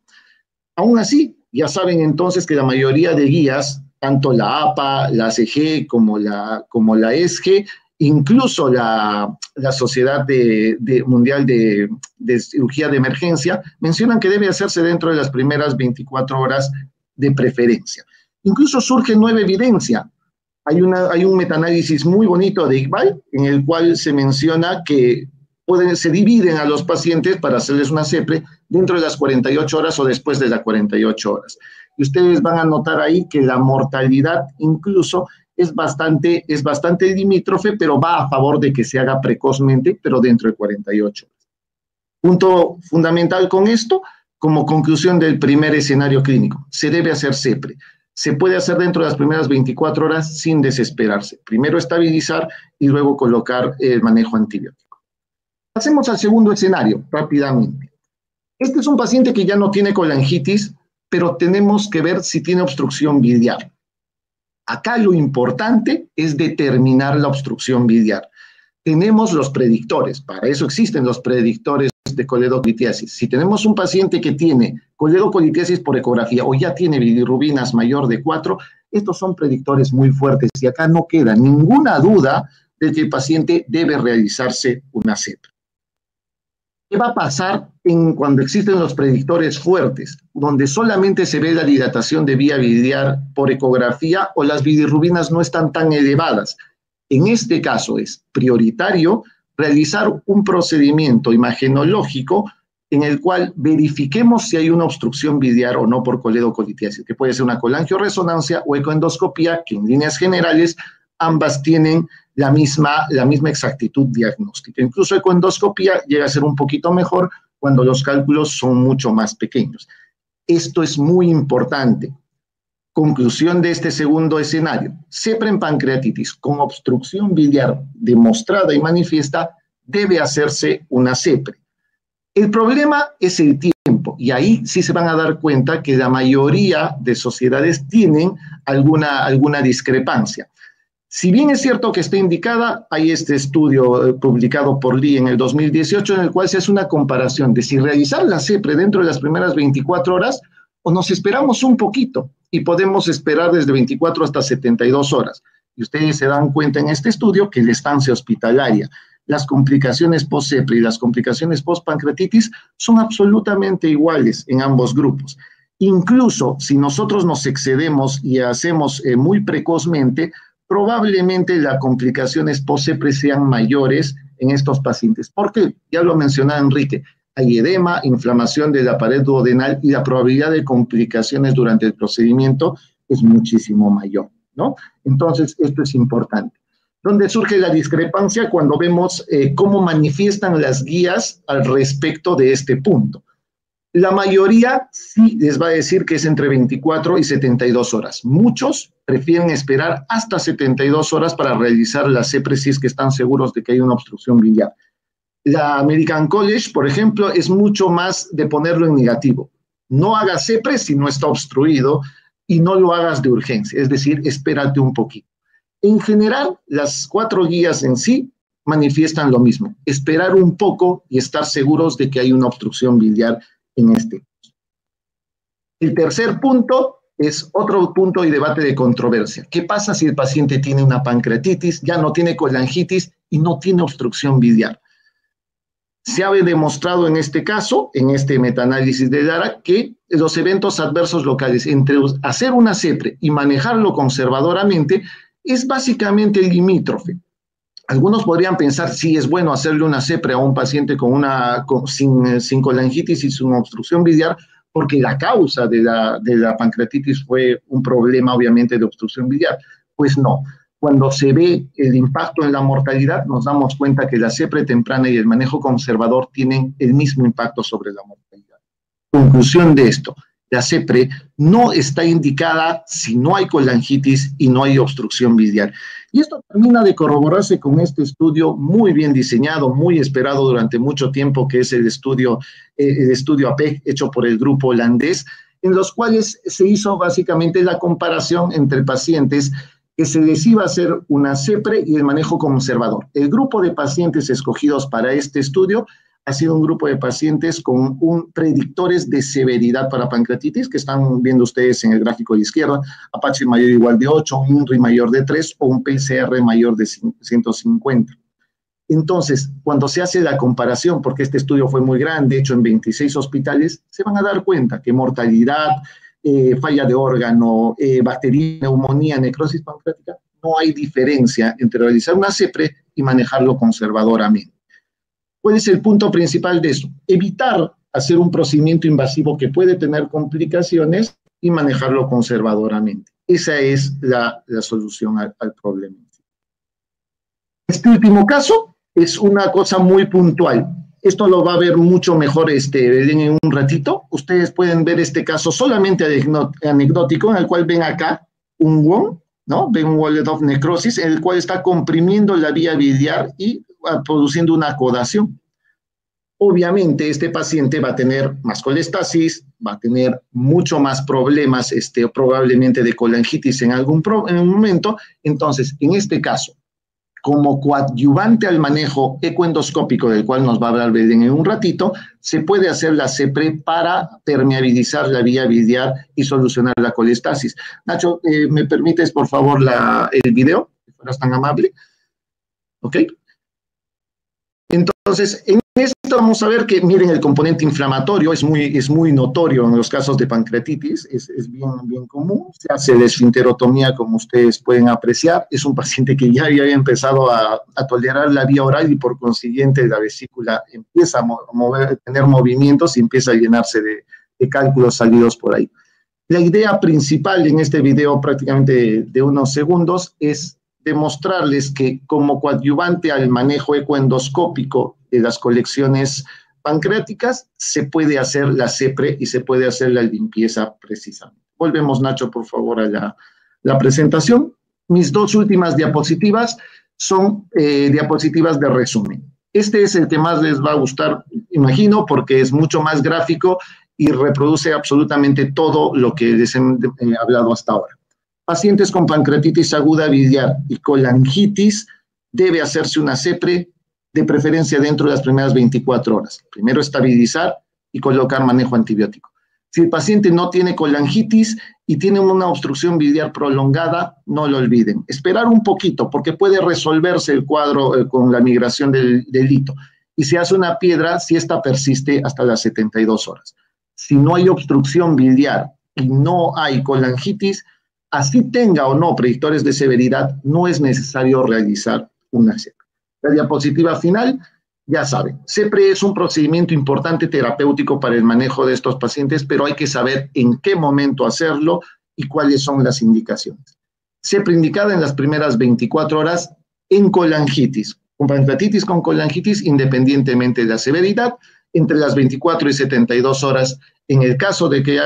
Aún así, ya saben entonces que la mayoría de guías, tanto la APA, la ACG como la ESG, incluso la Sociedad Mundial de Cirugía de Emergencia, mencionan que debe hacerse dentro de las primeras 24 horas de preferencia. Incluso surge nueva evidencia. Hay un metaanálisis muy bonito de Iqbal, en el cual se menciona que se dividen a los pacientes para hacerles una CEPRE dentro de las 48 horas o después de las 48 horas. y ustedes van a notar ahí que la mortalidad incluso es bastante limítrofe, pero va a favor de que se haga precozmente, pero dentro de 48 horas. Punto fundamental con esto, como conclusión del primer escenario clínico, se debe hacer CEPRE. Se puede hacer dentro de las primeras 24 horas sin desesperarse. Primero estabilizar y luego colocar el manejo antibiótico. Pasemos al segundo escenario, rápidamente. Este es un paciente que ya no tiene colangitis, pero tenemos que ver si tiene obstrucción biliar. Acá lo importante es determinar la obstrucción biliar. Tenemos los predictores, para eso existen los predictores de coledocolitiasis. Si tenemos un paciente que tiene coledocolitiasis por ecografía o ya tiene bilirrubinas mayor de 4, estos son predictores muy fuertes y acá no queda ninguna duda de que el paciente debe realizarse una CEPRE. ¿Qué va a pasar cuando existen los predictores fuertes, donde solamente se ve la dilatación de vía biliar por ecografía o las bilirrubinas no están tan elevadas? En este caso es prioritario realizar un procedimiento imagenológico en el cual verifiquemos si hay una obstrucción biliar o no por coledocolitiasis, que puede ser una colangioresonancia o ecoendoscopía, que en líneas generales ambas tienen la misma exactitud diagnóstica. Incluso ecoendoscopía llega a ser un poquito mejor cuando los cálculos son mucho más pequeños. Esto es muy importante. Conclusión de este segundo escenario: CEPRE en pancreatitis con obstrucción biliar demostrada y manifiesta, debe hacerse una CEPRE. El problema es el tiempo, y ahí sí se van a dar cuenta que la mayoría de sociedades tienen alguna discrepancia. Si bien es cierto que está indicada, hay este estudio publicado por Lee en el 2018 en el cual se hace una comparación de si realizar la CEPRE dentro de las primeras 24 horas o nos esperamos un poquito y podemos esperar desde 24 hasta 72 horas. Y ustedes se dan cuenta en este estudio que la estancia hospitalaria, las complicaciones post-CEPRE y las complicaciones post-pancreatitis son absolutamente iguales en ambos grupos. Incluso si nosotros nos excedemos y hacemos muy precozmente, probablemente las complicaciones post-CEPRE sean mayores en estos pacientes. Porque, ya lo mencionaba Enrique, hay edema, inflamación de la pared duodenal y la probabilidad de complicaciones durante el procedimiento es muchísimo mayor, ¿no? Entonces, esto es importante. ¿Dónde surge la discrepancia? Cuando vemos cómo manifiestan las guías al respecto de este punto. La mayoría sí les va a decir que es entre 24 y 72 horas. Muchos prefieren esperar hasta 72 horas para realizar la CEPRE si es que están seguros de que hay una obstrucción biliar. La American College, por ejemplo, es mucho más de ponerlo en negativo. No hagas CEPRE si no está obstruido y no lo hagas de urgencia, es decir, espérate un poquito. En general, las 4 guías en sí manifiestan lo mismo, esperar un poco y estar seguros de que hay una obstrucción biliar en este caso. El tercer punto es otro punto y debate de controversia. ¿Qué pasa si el paciente tiene una pancreatitis, ya no tiene colangitis y no tiene obstrucción biliar? Se ha demostrado en este caso, en este metaanálisis de Lara, que los eventos adversos locales entre hacer una CEPRE y manejarlo conservadoramente es básicamente limítrofe. Algunos podrían pensar si es bueno hacerle una CEPRE a un paciente sin colangitis y sin obstrucción biliar, porque la causa de la pancreatitis fue un problema obviamente de obstrucción biliar. Pues no. Cuando se ve el impacto en la mortalidad, nos damos cuenta que la CEPRE temprana y el manejo conservador tienen el mismo impacto sobre la mortalidad. Conclusión de esto: la CEPRE no está indicada si no hay colangitis y no hay obstrucción biliar. Y esto termina de corroborarse con este estudio muy bien diseñado, muy esperado durante mucho tiempo, que es el estudio APEC, hecho por el grupo holandés, en los cuales se hizo básicamente la comparación entre pacientes que se les iba a hacer una CEPRE y el manejo conservador. El grupo de pacientes escogidos para este estudio ha sido un grupo de pacientes con predictores de severidad para pancreatitis, que están viendo ustedes en el gráfico de izquierda: Apache mayor o igual de 8, un INRI mayor de 3 o un PCR mayor de 150. Entonces, cuando se hace la comparación, porque este estudio fue muy grande, hecho en 26 hospitales, se van a dar cuenta que mortalidad, falla de órgano, bacteria, neumonía, necrosis pancreática, no hay diferencia entre realizar una CEPRE y manejarlo conservadoramente. ¿Cuál es el punto principal de eso? Evitar hacer un procedimiento invasivo que puede tener complicaciones y manejarlo conservadoramente. Esa es la solución al problema. Este último caso es una cosa muy puntual. Esto lo va a ver mucho mejor Belén en un ratito. Ustedes pueden ver este caso solamente anecdótico, en el cual ven acá un WON, ¿no? Ven un wallet of necrosis, en el cual está comprimiendo la vía biliar y produciendo una codación. Obviamente, este paciente va a tener más colestasis, va a tener mucho más problemas, probablemente de colangitis en un momento. Entonces, en este caso, como coadyuvante al manejo ecoendoscópico, del cual nos va a hablar Belén en un ratito, se puede hacer la CEPRE para permeabilizar la vía biliar y solucionar la colestasis. Nacho, ¿me permites, por favor, el video? Si fueras tan amable. ¿Ok? Entonces, en esto vamos a ver que, miren, el componente inflamatorio es muy notorio en los casos de pancreatitis, es bien común. Se hace desfinterotomía, como ustedes pueden apreciar. Es un paciente que ya había empezado a tolerar la vía oral y, por consiguiente, la vesícula empieza a tener movimientos y empieza a llenarse de cálculos salidos por ahí. La idea principal en este video, prácticamente de unos segundos, es demostrarles que como coadyuvante al manejo ecoendoscópico de las colecciones pancreáticas, se puede hacer la CEPRE y se puede hacer la limpieza precisamente. Volvemos, Nacho, por favor, a la presentación. Mis dos últimas diapositivas son diapositivas de resumen. Este es el que más les va a gustar, imagino, porque es mucho más gráfico y reproduce absolutamente todo lo que les he hablado hasta ahora. Pacientes con pancreatitis aguda biliar y colangitis, debe hacerse una CEPRE, de preferencia dentro de las primeras 24 horas. Primero estabilizar y colocar manejo antibiótico. Si el paciente no tiene colangitis y tiene una obstrucción biliar prolongada, no lo olviden. Esperar un poquito, porque puede resolverse el cuadro con la migración del hito. Y se hace una piedra si esta persiste hasta las 72 horas. Si no hay obstrucción biliar y no hay colangitis, así tenga o no predictores de severidad, no es necesario realizar una CEPRE. La diapositiva final, ya saben, CEPRE es un procedimiento importante terapéutico para el manejo de estos pacientes, pero hay que saber en qué momento hacerlo y cuáles son las indicaciones. CEPRE indicada en las primeras 24 horas en colangitis, con pancreatitis con colangitis, independientemente de la severidad, entre las 24 y 72 horas, en el caso de que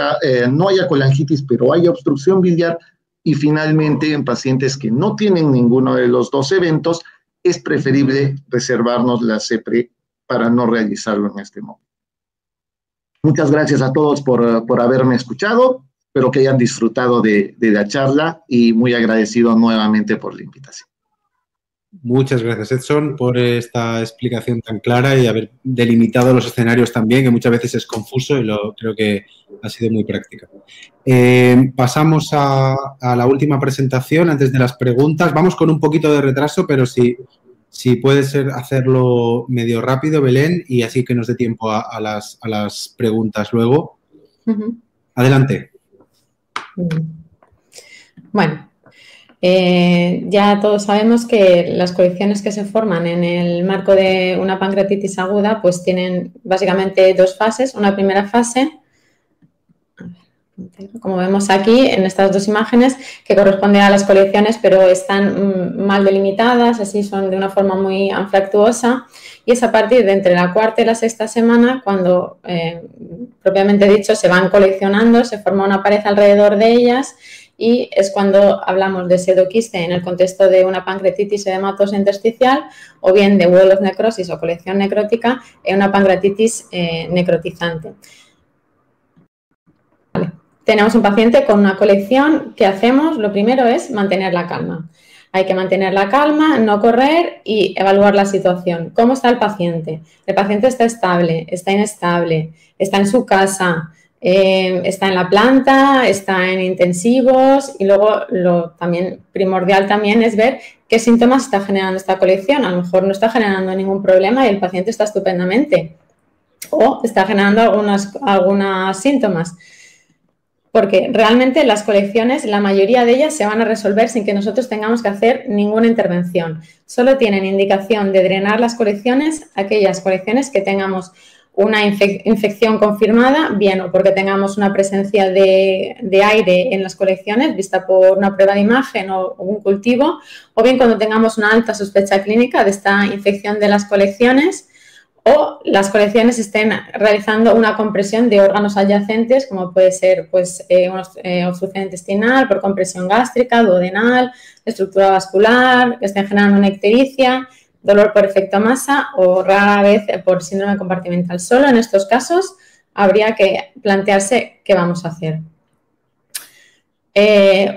no haya colangitis, pero haya obstrucción biliar, y finalmente en pacientes que no tienen ninguno de los dos eventos, es preferible reservarnos la CEPRE para no realizarlo en este momento. Muchas gracias a todos por haberme escuchado, espero que hayan disfrutado de la charla y muy agradecido nuevamente por la invitación. Muchas gracias, Edson, por esta explicación tan clara y haber delimitado los escenarios también, que muchas veces es confuso y creo que ha sido muy práctica. Pasamos a la última presentación antes de las preguntas. Vamos con un poquito de retraso, pero si puede ser hacerlo medio rápido, Belén, y así que nos dé tiempo a las preguntas luego. Adelante. Bueno. Ya todos sabemos que las colecciones que se forman en el marco de una pancreatitis aguda pues tienen básicamente dos fases. Una primera fase, como vemos aquí en estas dos imágenes, que corresponde a las colecciones pero están mal delimitadas, así son de una forma muy anfractuosa, y es a partir de entre la cuarta y la sexta semana cuando, propiamente dicho, se van coleccionando, se forma una pared alrededor de ellas. Y es cuando hablamos de pseudoquiste en el contexto de una pancreatitis edematosa intersticial o bien de wall of necrosis o colección necrótica en una pancreatitis necrotizante. Vale. Tenemos un paciente con una colección. ¿Qué hacemos? Lo primero es mantener la calma. Hay que mantener la calma, no correr y evaluar la situación. ¿Cómo está el paciente? El paciente está estable, está inestable, está en su casa, está en la planta, está en intensivos, y luego lo también primordial también es ver qué síntomas está generando esta colección. A lo mejor no está generando ningún problema y el paciente está estupendamente, o está generando algunos síntomas. Porque realmente las colecciones, la mayoría de ellas se van a resolver sin que nosotros tengamos que hacer ninguna intervención. Solo tienen indicación de drenar las colecciones, aquellas colecciones que tengamos una infección confirmada, bien o porque tengamos una presencia de aire en las colecciones vista por una prueba de imagen o un cultivo, o bien cuando tengamos una alta sospecha clínica de esta infección de las colecciones, o las colecciones estén realizando una compresión de órganos adyacentes, como puede ser pues, una obstrucción intestinal por compresión gástrica, duodenal, estructura vascular, que estén generando una ictericia, dolor por efecto masa o rara vez por síndrome compartimental. Solo en estos casos habría que plantearse qué vamos a hacer.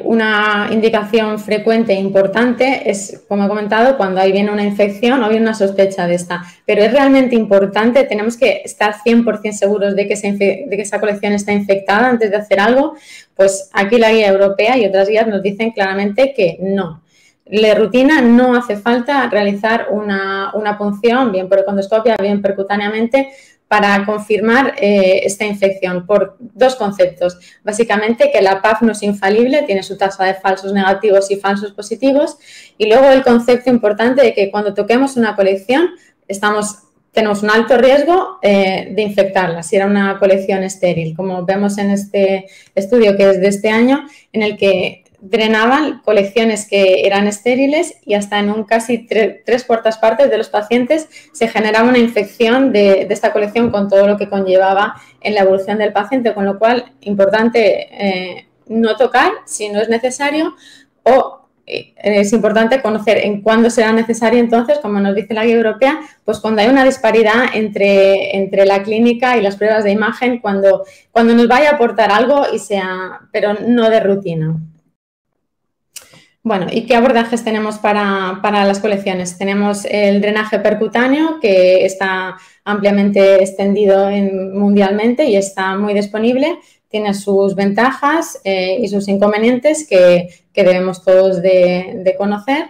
Una indicación frecuente e importante es, como he comentado, cuando ahí viene una infección o viene una sospecha de esta. Pero es realmente importante, tenemos que estar 100% seguros de que esa colección está infectada antes de hacer algo. Pues aquí la guía europea y otras guías nos dicen claramente que no. De rutina no hace falta realizar una punción, bien por econdoscopia, bien percutáneamente, para confirmar esta infección por dos conceptos. Básicamente que la PAF no es infalible, tiene su tasa de falsos negativos y falsos positivos. Y luego el concepto importante de que cuando toquemos una colección tenemos un alto riesgo de infectarla, si era una colección estéril, como vemos en este estudio que es de este año, en el que drenaban colecciones que eran estériles y hasta en un casi 3/4 partes de los pacientes se generaba una infección de esta colección con todo lo que conllevaba en la evolución del paciente, con lo cual importante no tocar si no es necesario o es importante conocer en cuándo será necesario. Entonces, como nos dice la guía europea, pues cuando hay una disparidad entre la clínica y las pruebas de imagen, cuando nos vaya a aportar algo pero no de rutina. Bueno, ¿y qué abordajes tenemos para las colecciones? Tenemos el drenaje percutáneo, que está ampliamente extendido mundialmente y está muy disponible. Tiene sus ventajas y sus inconvenientes que debemos todos de conocer.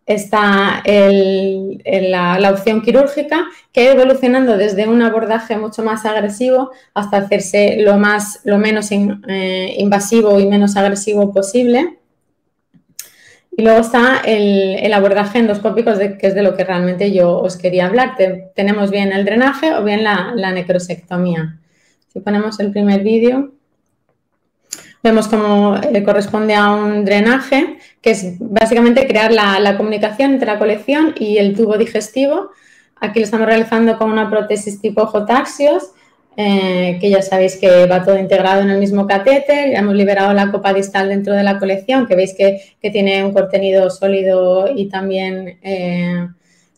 Está la opción quirúrgica, que ha ido evolucionando desde un abordaje mucho más agresivo hasta hacerse lo menos invasivo y menos agresivo posible. Y luego está el abordaje endoscópico, que es de lo que realmente yo os quería hablar. Tenemos bien el drenaje o bien la necrosectomía. Si ponemos el primer vídeo, vemos cómo corresponde a un drenaje, que es básicamente crear la comunicación entre la colección y el tubo digestivo. Aquí lo estamos realizando con una prótesis tipo J-Taxios, que ya sabéis que va todo integrado en el mismo catéter. Ya hemos liberado la copa distal dentro de la colección, que veis que tiene un contenido sólido y también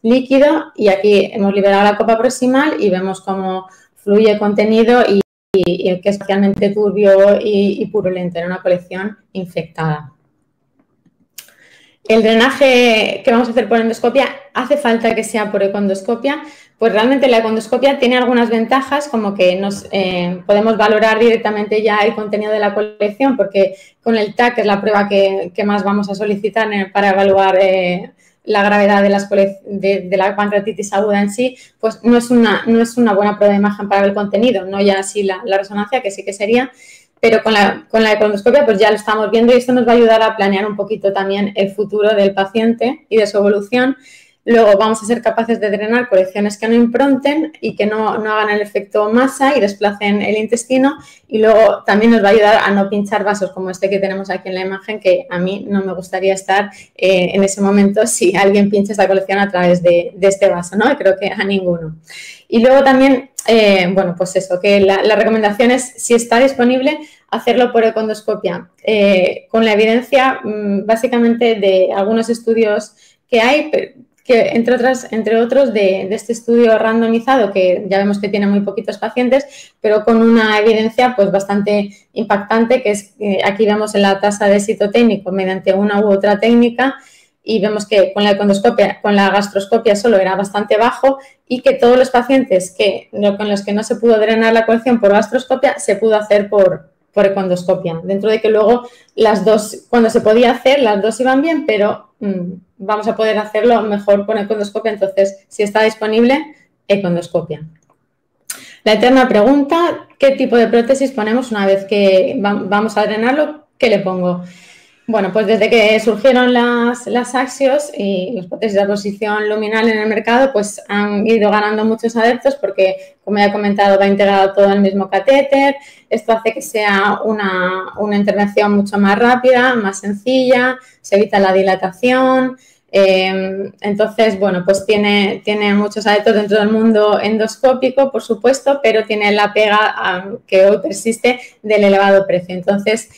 líquido. Y aquí hemos liberado la copa proximal y vemos cómo fluye contenido y que es especialmente turbio y purulento en una colección infectada. El drenaje que vamos a hacer por endoscopia, ¿hace falta que sea por econdoscopia? Pues realmente la econdoscopia tiene algunas ventajas, como que podemos valorar directamente ya el contenido de la colección, porque con el TAC, que es la prueba que más vamos a solicitar para evaluar la gravedad de la pancreatitis aguda en sí, pues no es una buena prueba de imagen para ver el contenido, no ya así la resonancia, que sí que sería. Pero con la econdoscopia pues ya lo estamos viendo y esto nos va a ayudar a planear un poquito también el futuro del paciente y de su evolución. Luego vamos a ser capaces de drenar colecciones que no impronten y que no hagan el efecto masa y desplacen el intestino, y luego también nos va a ayudar a no pinchar vasos como este que tenemos aquí en la imagen, que a mí no me gustaría estar en ese momento si alguien pincha esta colección a través de este vaso, ¿no? Y creo que a ninguno. Y luego también, bueno, pues eso, que la recomendación es, si está disponible, hacerlo por econdoscopia, con la evidencia básicamente de algunos estudios que hay, que entre otros de este estudio randomizado, que ya vemos que tiene muy poquitos pacientes, pero con una evidencia pues bastante impactante, que es aquí vemos en la tasa de éxito técnico mediante una u otra técnica, y vemos que con la econdoscopia, con la gastroscopia solo era bastante bajo, y que todos los pacientes con los que no se pudo drenar la colección por gastroscopia se pudo hacer por econdoscopia. Dentro de que luego las dos, cuando se podía hacer, las dos iban bien, pero vamos a poder hacerlo mejor con econdoscopia. Entonces, si está disponible, econdoscopia. La eterna pregunta, ¿qué tipo de prótesis ponemos una vez que vamos a drenarlo? ¿Qué le pongo? Bueno, pues desde que surgieron las Axios y las prótesis de posición luminal en el mercado, pues han ido ganando muchos adeptos porque, como ya he comentado, va integrado todo en el mismo catéter. Esto hace que sea una intervención mucho más rápida, más sencilla, se evita la dilatación. Entonces, bueno, pues tiene muchos adeptos dentro del mundo endoscópico, por supuesto, pero tiene la pega que hoy persiste del elevado precio. Entonces,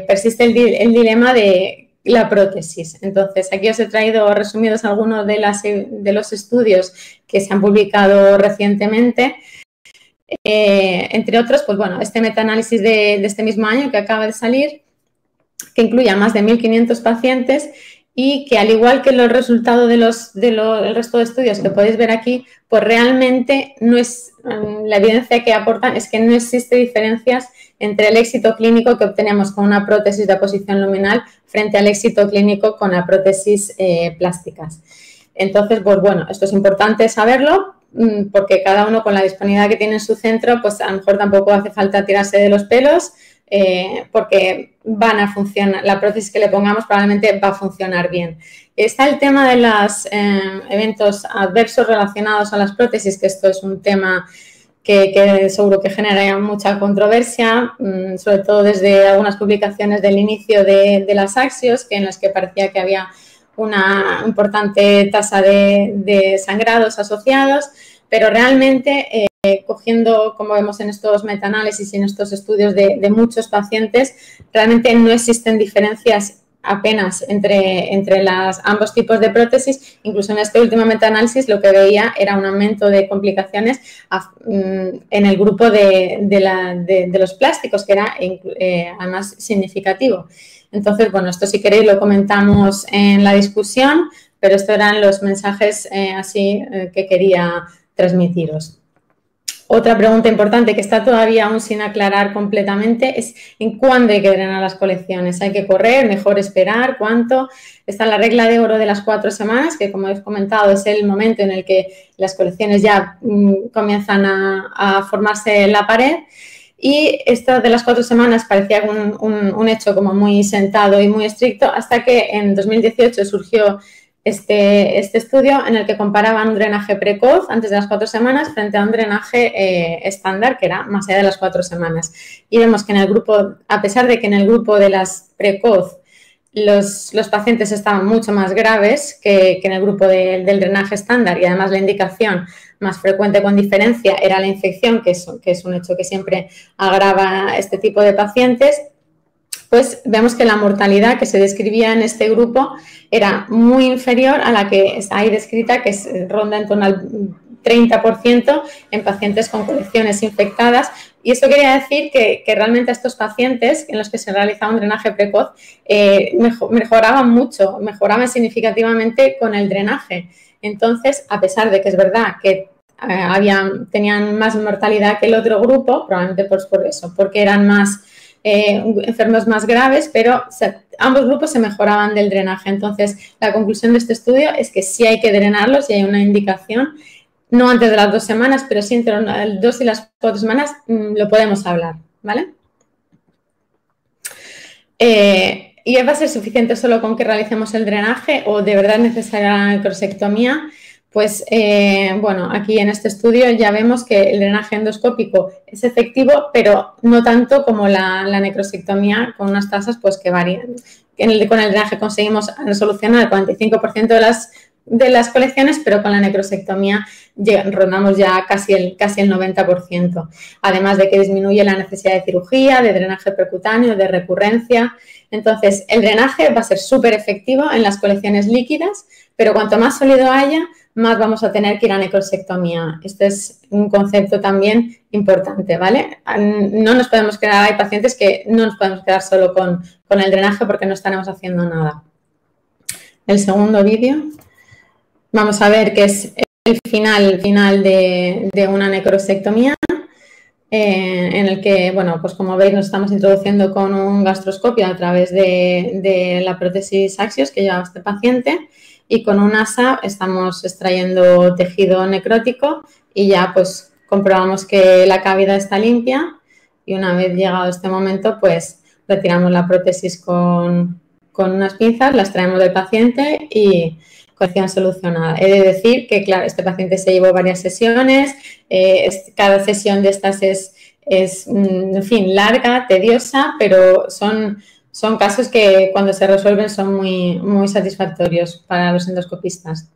persiste el dilema de la prótesis. Entonces, aquí os he traído resumidos algunos de los estudios que se han publicado recientemente. Entre otros, pues bueno, este metaanálisis de este mismo año que acaba de salir, que incluye a más de 1.500 pacientes y que, al igual que los resultados del resto de estudios que podéis ver aquí, pues realmente no es la evidencia que aportan es que no existe diferencias entre el éxito clínico que obtenemos con una prótesis de aposición luminal frente al éxito clínico con las prótesis plásticas. Entonces, pues bueno, esto es importante saberlo porque cada uno con la disponibilidad que tiene en su centro, pues a lo mejor tampoco hace falta tirarse de los pelos porque van a funcionar, la prótesis que le pongamos probablemente va a funcionar bien. Está el tema de los eventos adversos relacionados a las prótesis, que esto es un tema que seguro que genera mucha controversia, sobre todo desde algunas publicaciones del inicio de las Axios, en las que parecía que había una importante tasa de sangrados asociados, pero realmente cogiendo, como vemos en estos metaanálisis y en estos estudios de muchos pacientes, realmente no existen diferencias apenas entre ambos tipos de prótesis. Incluso en este último metaanálisis lo que veía era un aumento de complicaciones en el grupo de los plásticos, que era además significativo. Entonces, bueno, esto si queréis lo comentamos en la discusión, pero estos eran los mensajes que quería transmitiros. Otra pregunta importante que está todavía aún sin aclarar completamente es en cuándo hay que drenar las colecciones. ¿Hay que correr? ¿Mejor esperar? ¿Cuánto? Está la regla de oro de las 4 semanas, que como he comentado es el momento en el que las colecciones ya comienzan a formarse en la pared. Y esto de las 4 semanas parecía un hecho como muy sentado y muy estricto hasta que en 2018 surgió este estudio en el que comparaban un drenaje precoz antes de las 4 semanas frente a un drenaje estándar que era más allá de las 4 semanas. Y vemos que en el grupo, a pesar de que en el grupo de las precoz los pacientes estaban mucho más graves que en el grupo del drenaje estándar, y además la indicación más frecuente con diferencia era la infección, que es un hecho que siempre agrava este tipo de pacientes, pues vemos que la mortalidad que se describía en este grupo era muy inferior a la que está ahí descrita, que ronda en torno al 30% en pacientes con colecciones infectadas. Y eso quería decir que realmente estos pacientes en los que se realizaba un drenaje precoz mejoraban mucho, mejoraban significativamente con el drenaje. Entonces, a pesar de que es verdad que tenían más mortalidad que el otro grupo, probablemente pues por eso, porque eran más enfermos más graves, pero ambos grupos se mejoraban del drenaje. Entonces, la conclusión de este estudio es que sí hay que drenarlos y hay una indicación, no antes de las 2 semanas, pero sí entre las 2 y las 4 semanas lo podemos hablar, ¿vale? ¿Y va a ser suficiente solo con que realicemos el drenaje o de verdad es necesaria la necrosectomía? Pues, bueno, aquí en este estudio ya vemos que el drenaje endoscópico es efectivo, pero no tanto como la necrosectomía, con unas tasas pues que varían. Con el drenaje conseguimos solucionar el 45% de las colecciones, pero con la necrosectomía rondamos ya casi el 90%. Además de que disminuye la necesidad de cirugía, de drenaje percutáneo, de recurrencia. Entonces, el drenaje va a ser súper efectivo en las colecciones líquidas, pero cuanto más sólido haya, más vamos a tener que ir a necrosectomía. Este es un concepto también importante, ¿vale? No nos podemos quedar, hay pacientes que no nos podemos quedar solo con el drenaje porque no estaremos haciendo nada. El segundo vídeo. Vamos a ver qué es el final de una necrosectomía, en el que, bueno, pues como veis nos estamos introduciendo con un gastroscopio a través de la prótesis Axios que lleva este paciente. Y con un asa estamos extrayendo tejido necrótico y ya pues comprobamos que la cavidad está limpia y una vez llegado este momento pues retiramos la prótesis con con unas pinzas, las traemos del paciente y cuestión solucionada. He de decir que, claro, este paciente se llevó varias sesiones, cada sesión de estas es, en fin, larga, tediosa, pero son casos que cuando se resuelven son muy, muy satisfactorios para los endoscopistas.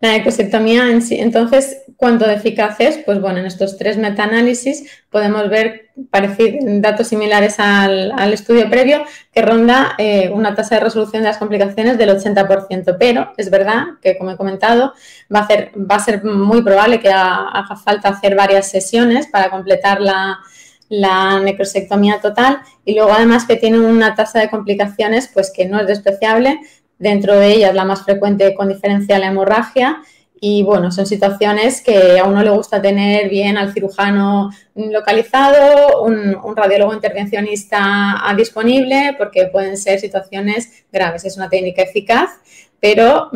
La necrosectomía en sí, entonces, ¿cuánto de eficaz es? Pues bueno, en estos 3 metaanálisis podemos ver datos similares al estudio previo, que ronda una tasa de resolución de las complicaciones del 80%, pero es verdad que, como he comentado, va a ser muy probable que haga falta hacer varias sesiones para completar la necrosectomía total, y luego además que tiene una tasa de complicaciones pues que no es despreciable. Dentro de ellas, la más frecuente con diferencia la hemorragia, y bueno, son situaciones que a uno le gusta tener bien al cirujano localizado, un radiólogo intervencionista disponible, porque pueden ser situaciones graves. Es una técnica eficaz, pero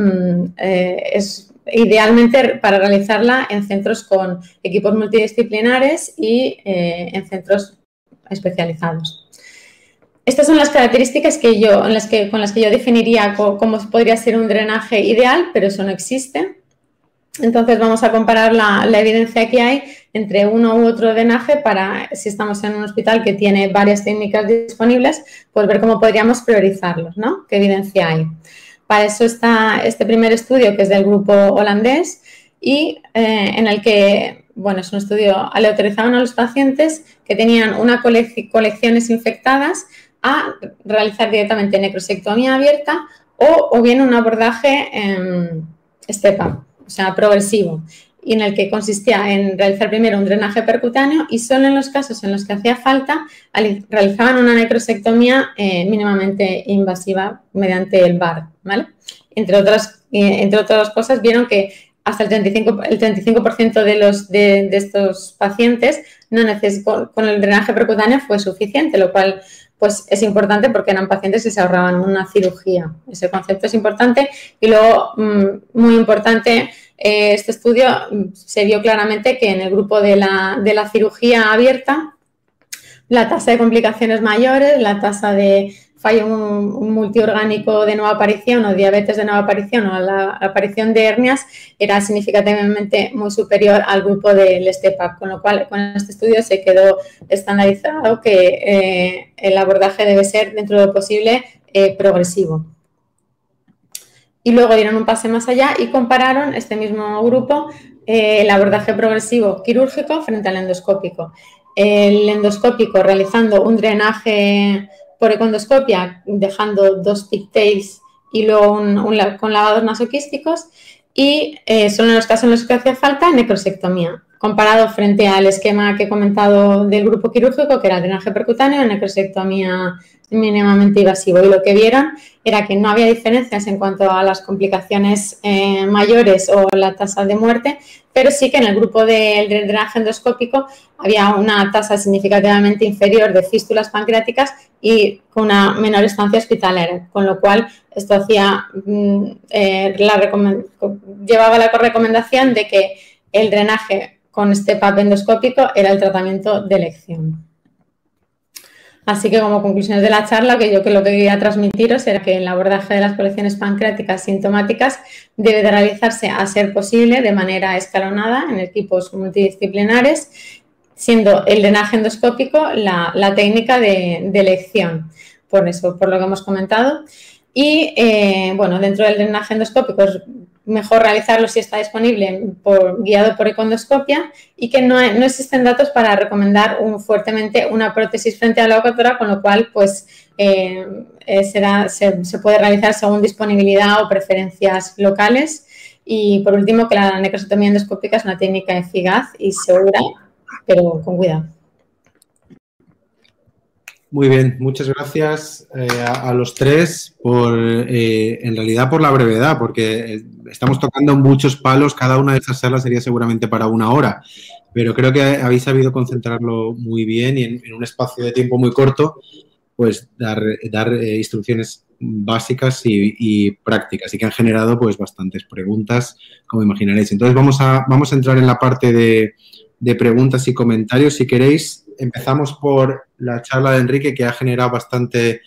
es idealmente para realizarla en centros con equipos multidisciplinares y en centros especializados. Estas son las características con las que yo definiría cómo podría ser un drenaje ideal, pero eso no existe. Entonces vamos a comparar la evidencia que hay entre uno u otro drenaje para, si estamos en un hospital que tiene varias técnicas disponibles, pues ver cómo podríamos priorizarlos, ¿no? ¿Qué evidencia hay? Para eso está este primer estudio, que es del grupo holandés, y en el que, bueno, es un estudio, le autorizaban a los pacientes que tenían una colecciones infectadas a realizar directamente necrosectomía abierta o bien un abordaje step-up, o sea, progresivo, y en el que consistía en realizar primero un drenaje percutáneo y solo en los casos en los que hacía falta realizaban una necrosectomía mínimamente invasiva mediante el VAR, ¿vale? Entre otras cosas, vieron que hasta el 35% de estos pacientes con el drenaje percutáneo fue suficiente, lo cual pues es importante porque eran pacientes que se ahorraban una cirugía. Ese concepto es importante. Y luego, muy importante, este estudio se vio claramente que en el grupo de la cirugía abierta, la tasa de complicaciones mayores, la tasa de fallo multiorgánico de nueva aparición o diabetes de nueva aparición o la aparición de hernias era significativamente muy superior al grupo del STEP-UP, con lo cual con este estudio se quedó estandarizado que el abordaje debe ser, dentro de lo posible, progresivo. Y luego dieron un pase más allá y compararon este mismo grupo, el abordaje progresivo quirúrgico frente al endoscópico. El endoscópico realizando un drenaje por econdoscopia, dejando 2 pigtails y luego con lavados nasoquísticos, y solo en los casos en los que hacía falta necrosectomía, comparado frente al esquema que he comentado del grupo quirúrgico, que era el drenaje percutáneo, necrosectomía mínimamente invasivo. Y lo que vieron era que no había diferencias en cuanto a las complicaciones mayores o la tasa de muerte, pero sí que en el grupo del drenaje endoscópico había una tasa significativamente inferior de fístulas pancreáticas y con una menor estancia hospitalaria, con lo cual esto hacía llevaba la recomendación de que el drenaje con step-up endoscópico era el tratamiento de elección. Así que, como conclusiones de la charla, lo que quería transmitiros era que el abordaje de las colecciones pancreáticas sintomáticas debe de realizarse, a ser posible, de manera escalonada en equipos multidisciplinares, siendo el drenaje endoscópico la técnica de elección, por lo que hemos comentado. Y, bueno, dentro del drenaje endoscópico es mejor realizarlo si está disponible guiado por econdoscopia, y que no existen datos para recomendar fuertemente una prótesis frente a la locutora, con lo cual pues se puede realizar según disponibilidad o preferencias locales. Y por último, que la necrosectomía endoscópica es una técnica eficaz y segura, pero con cuidado. Muy bien, muchas gracias a los tres en realidad por la brevedad, porque estamos tocando muchos palos. Cada una de estas charlas sería seguramente para 1 hora, pero creo que habéis sabido concentrarlo muy bien y en un espacio de tiempo muy corto, pues dar instrucciones básicas y prácticas, y que han generado pues bastantes preguntas, como imaginaréis. Entonces vamos a entrar en la parte de preguntas y comentarios. Si queréis, empezamos por la charla de Enrique, que ha generado bastante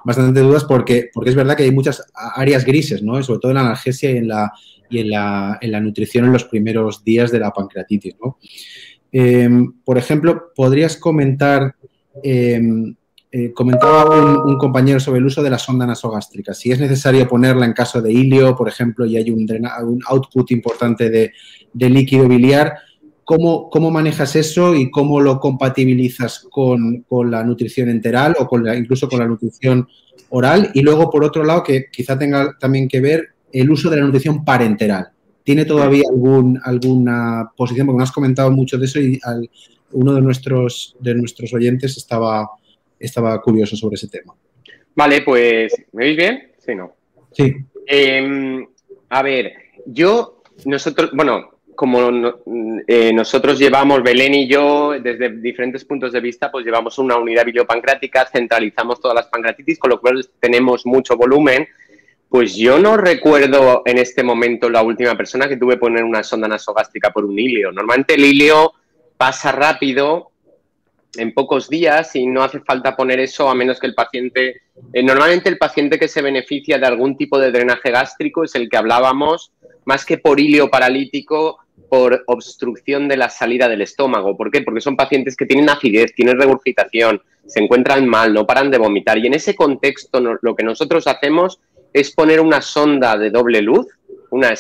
bastante dudas porque es verdad que hay muchas áreas grises, ¿no? Sobre todo en la analgesia y en la nutrición en los primeros días de la pancreatitis, ¿no? Por ejemplo, ¿podrías comentar, comentaba un compañero sobre el uso de la sonda nasogástrica, si es necesario ponerla en caso de ilio, por ejemplo, y hay un output importante de líquido biliar? ¿Cómo manejas eso y cómo lo compatibilizas con la nutrición enteral o incluso con la nutrición oral? Y luego, por otro lado, que quizá tenga también que ver el uso de la nutrición parenteral. ¿Tiene todavía alguna posición? Porque no has comentado mucho de eso y uno de nuestros oyentes estaba curioso sobre ese tema. Vale, pues, ¿me oís bien? Sí, ¿no? Sí. A ver, nosotros, bueno, como nosotros llevamos, Belén y yo, desde diferentes puntos de vista, pues llevamos una unidad biliopancreática, centralizamos todas las pancreatitis, con lo cual tenemos mucho volumen. Pues yo no recuerdo en este momento la última persona que tuve que poner una sonda nasogástrica por un ilio. Normalmente el ilio pasa rápido, en pocos días, y no hace falta poner eso a menos que el paciente... normalmente el paciente que se beneficia de algún tipo de drenaje gástrico es el que hablábamos, más que por ilio paralítico, por obstrucción de la salida del estómago. ¿Por qué? Porque son pacientes que tienen acidez, tienen regurgitación, se encuentran mal, no paran de vomitar. Y en ese contexto lo que nosotros hacemos es poner una sonda de doble luz, una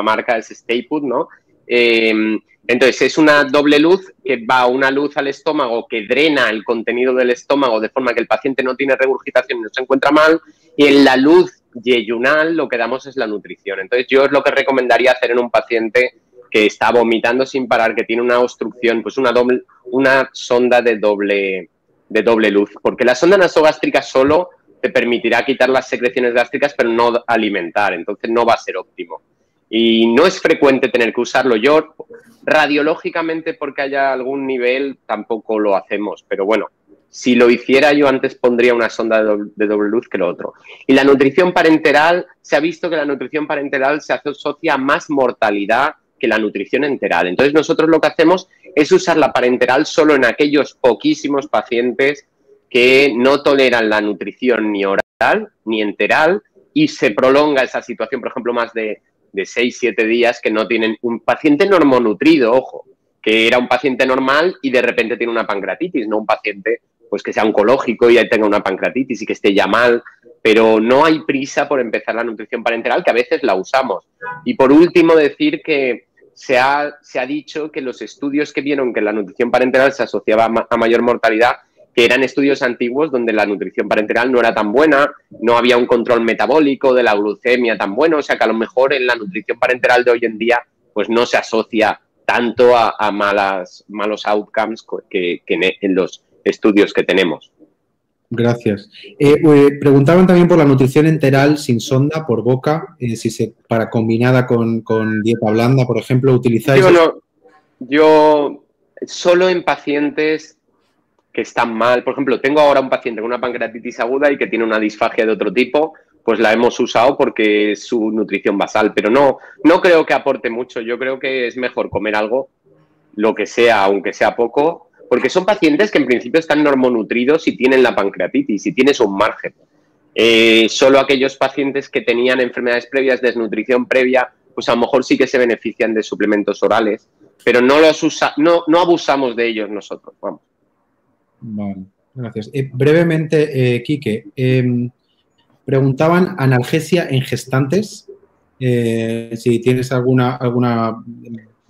marca es Stayput, ¿no? Entonces, es una doble luz que va una luz al estómago que drena el contenido del estómago de forma que el paciente no tiene regurgitación y no se encuentra mal, y en la luz yeyunal lo que damos es la nutrición. Entonces, yo es lo que recomendaría hacer en un paciente que está vomitando sin parar, que tiene una obstrucción, pues una sonda de doble luz, porque la sonda nasogástrica solo te permitirá quitar las secreciones gástricas, pero no alimentar, entonces no va a ser óptimo. Y no es frecuente tener que usarlo. Yo, radiológicamente, porque haya algún nivel, tampoco lo hacemos. Pero bueno, si lo hiciera yo antes pondría una sonda de doble luz que lo otro. Y la nutrición parenteral, se ha visto que la nutrición parenteral se asocia a más mortalidad que la nutrición enteral. Entonces nosotros lo que hacemos es usar la parenteral solo en aquellos poquísimos pacientes que no toleran la nutrición ni oral ni enteral y se prolonga esa situación, por ejemplo, más de 6-7 días, que no tienen un paciente normonutrido, ojo, que era un paciente normal y de repente tiene una pancreatitis, no un paciente pues que sea oncológico y tenga una pancreatitis y que esté ya mal, pero no hay prisa por empezar la nutrición parenteral, que a veces la usamos. Y por último, decir que se ha dicho que los estudios que vieron que la nutrición parenteral se asociaba a mayor mortalidad, que eran estudios antiguos donde la nutrición parenteral no era tan buena, no había un control metabólico de la glucemia tan bueno, o sea que a lo mejor en la nutrición parenteral de hoy en día pues no se asocia tanto a malos outcomes que en los estudios que tenemos. Gracias. Preguntaban también por la nutrición enteral sin sonda, por boca, para combinada con dieta blanda, por ejemplo, ¿utilizáis? Yo solo en pacientes que están mal. Por ejemplo, tengo ahora un paciente con una pancreatitis aguda y que tiene una disfagia de otro tipo, pues la hemos usado porque es su nutrición basal, pero no creo que aporte mucho. Yo creo que es mejor comer algo, lo que sea, aunque sea poco, porque son pacientes que en principio están normonutridos y tienen la pancreatitis y tienes un margen. Solo aquellos pacientes que tenían enfermedades previas, desnutrición previa, pues a lo mejor sí que se benefician de suplementos orales, pero no abusamos de ellos nosotros, vamos. Vale, gracias. Brevemente, Quique, preguntaban analgesia en gestantes, si tienes alguna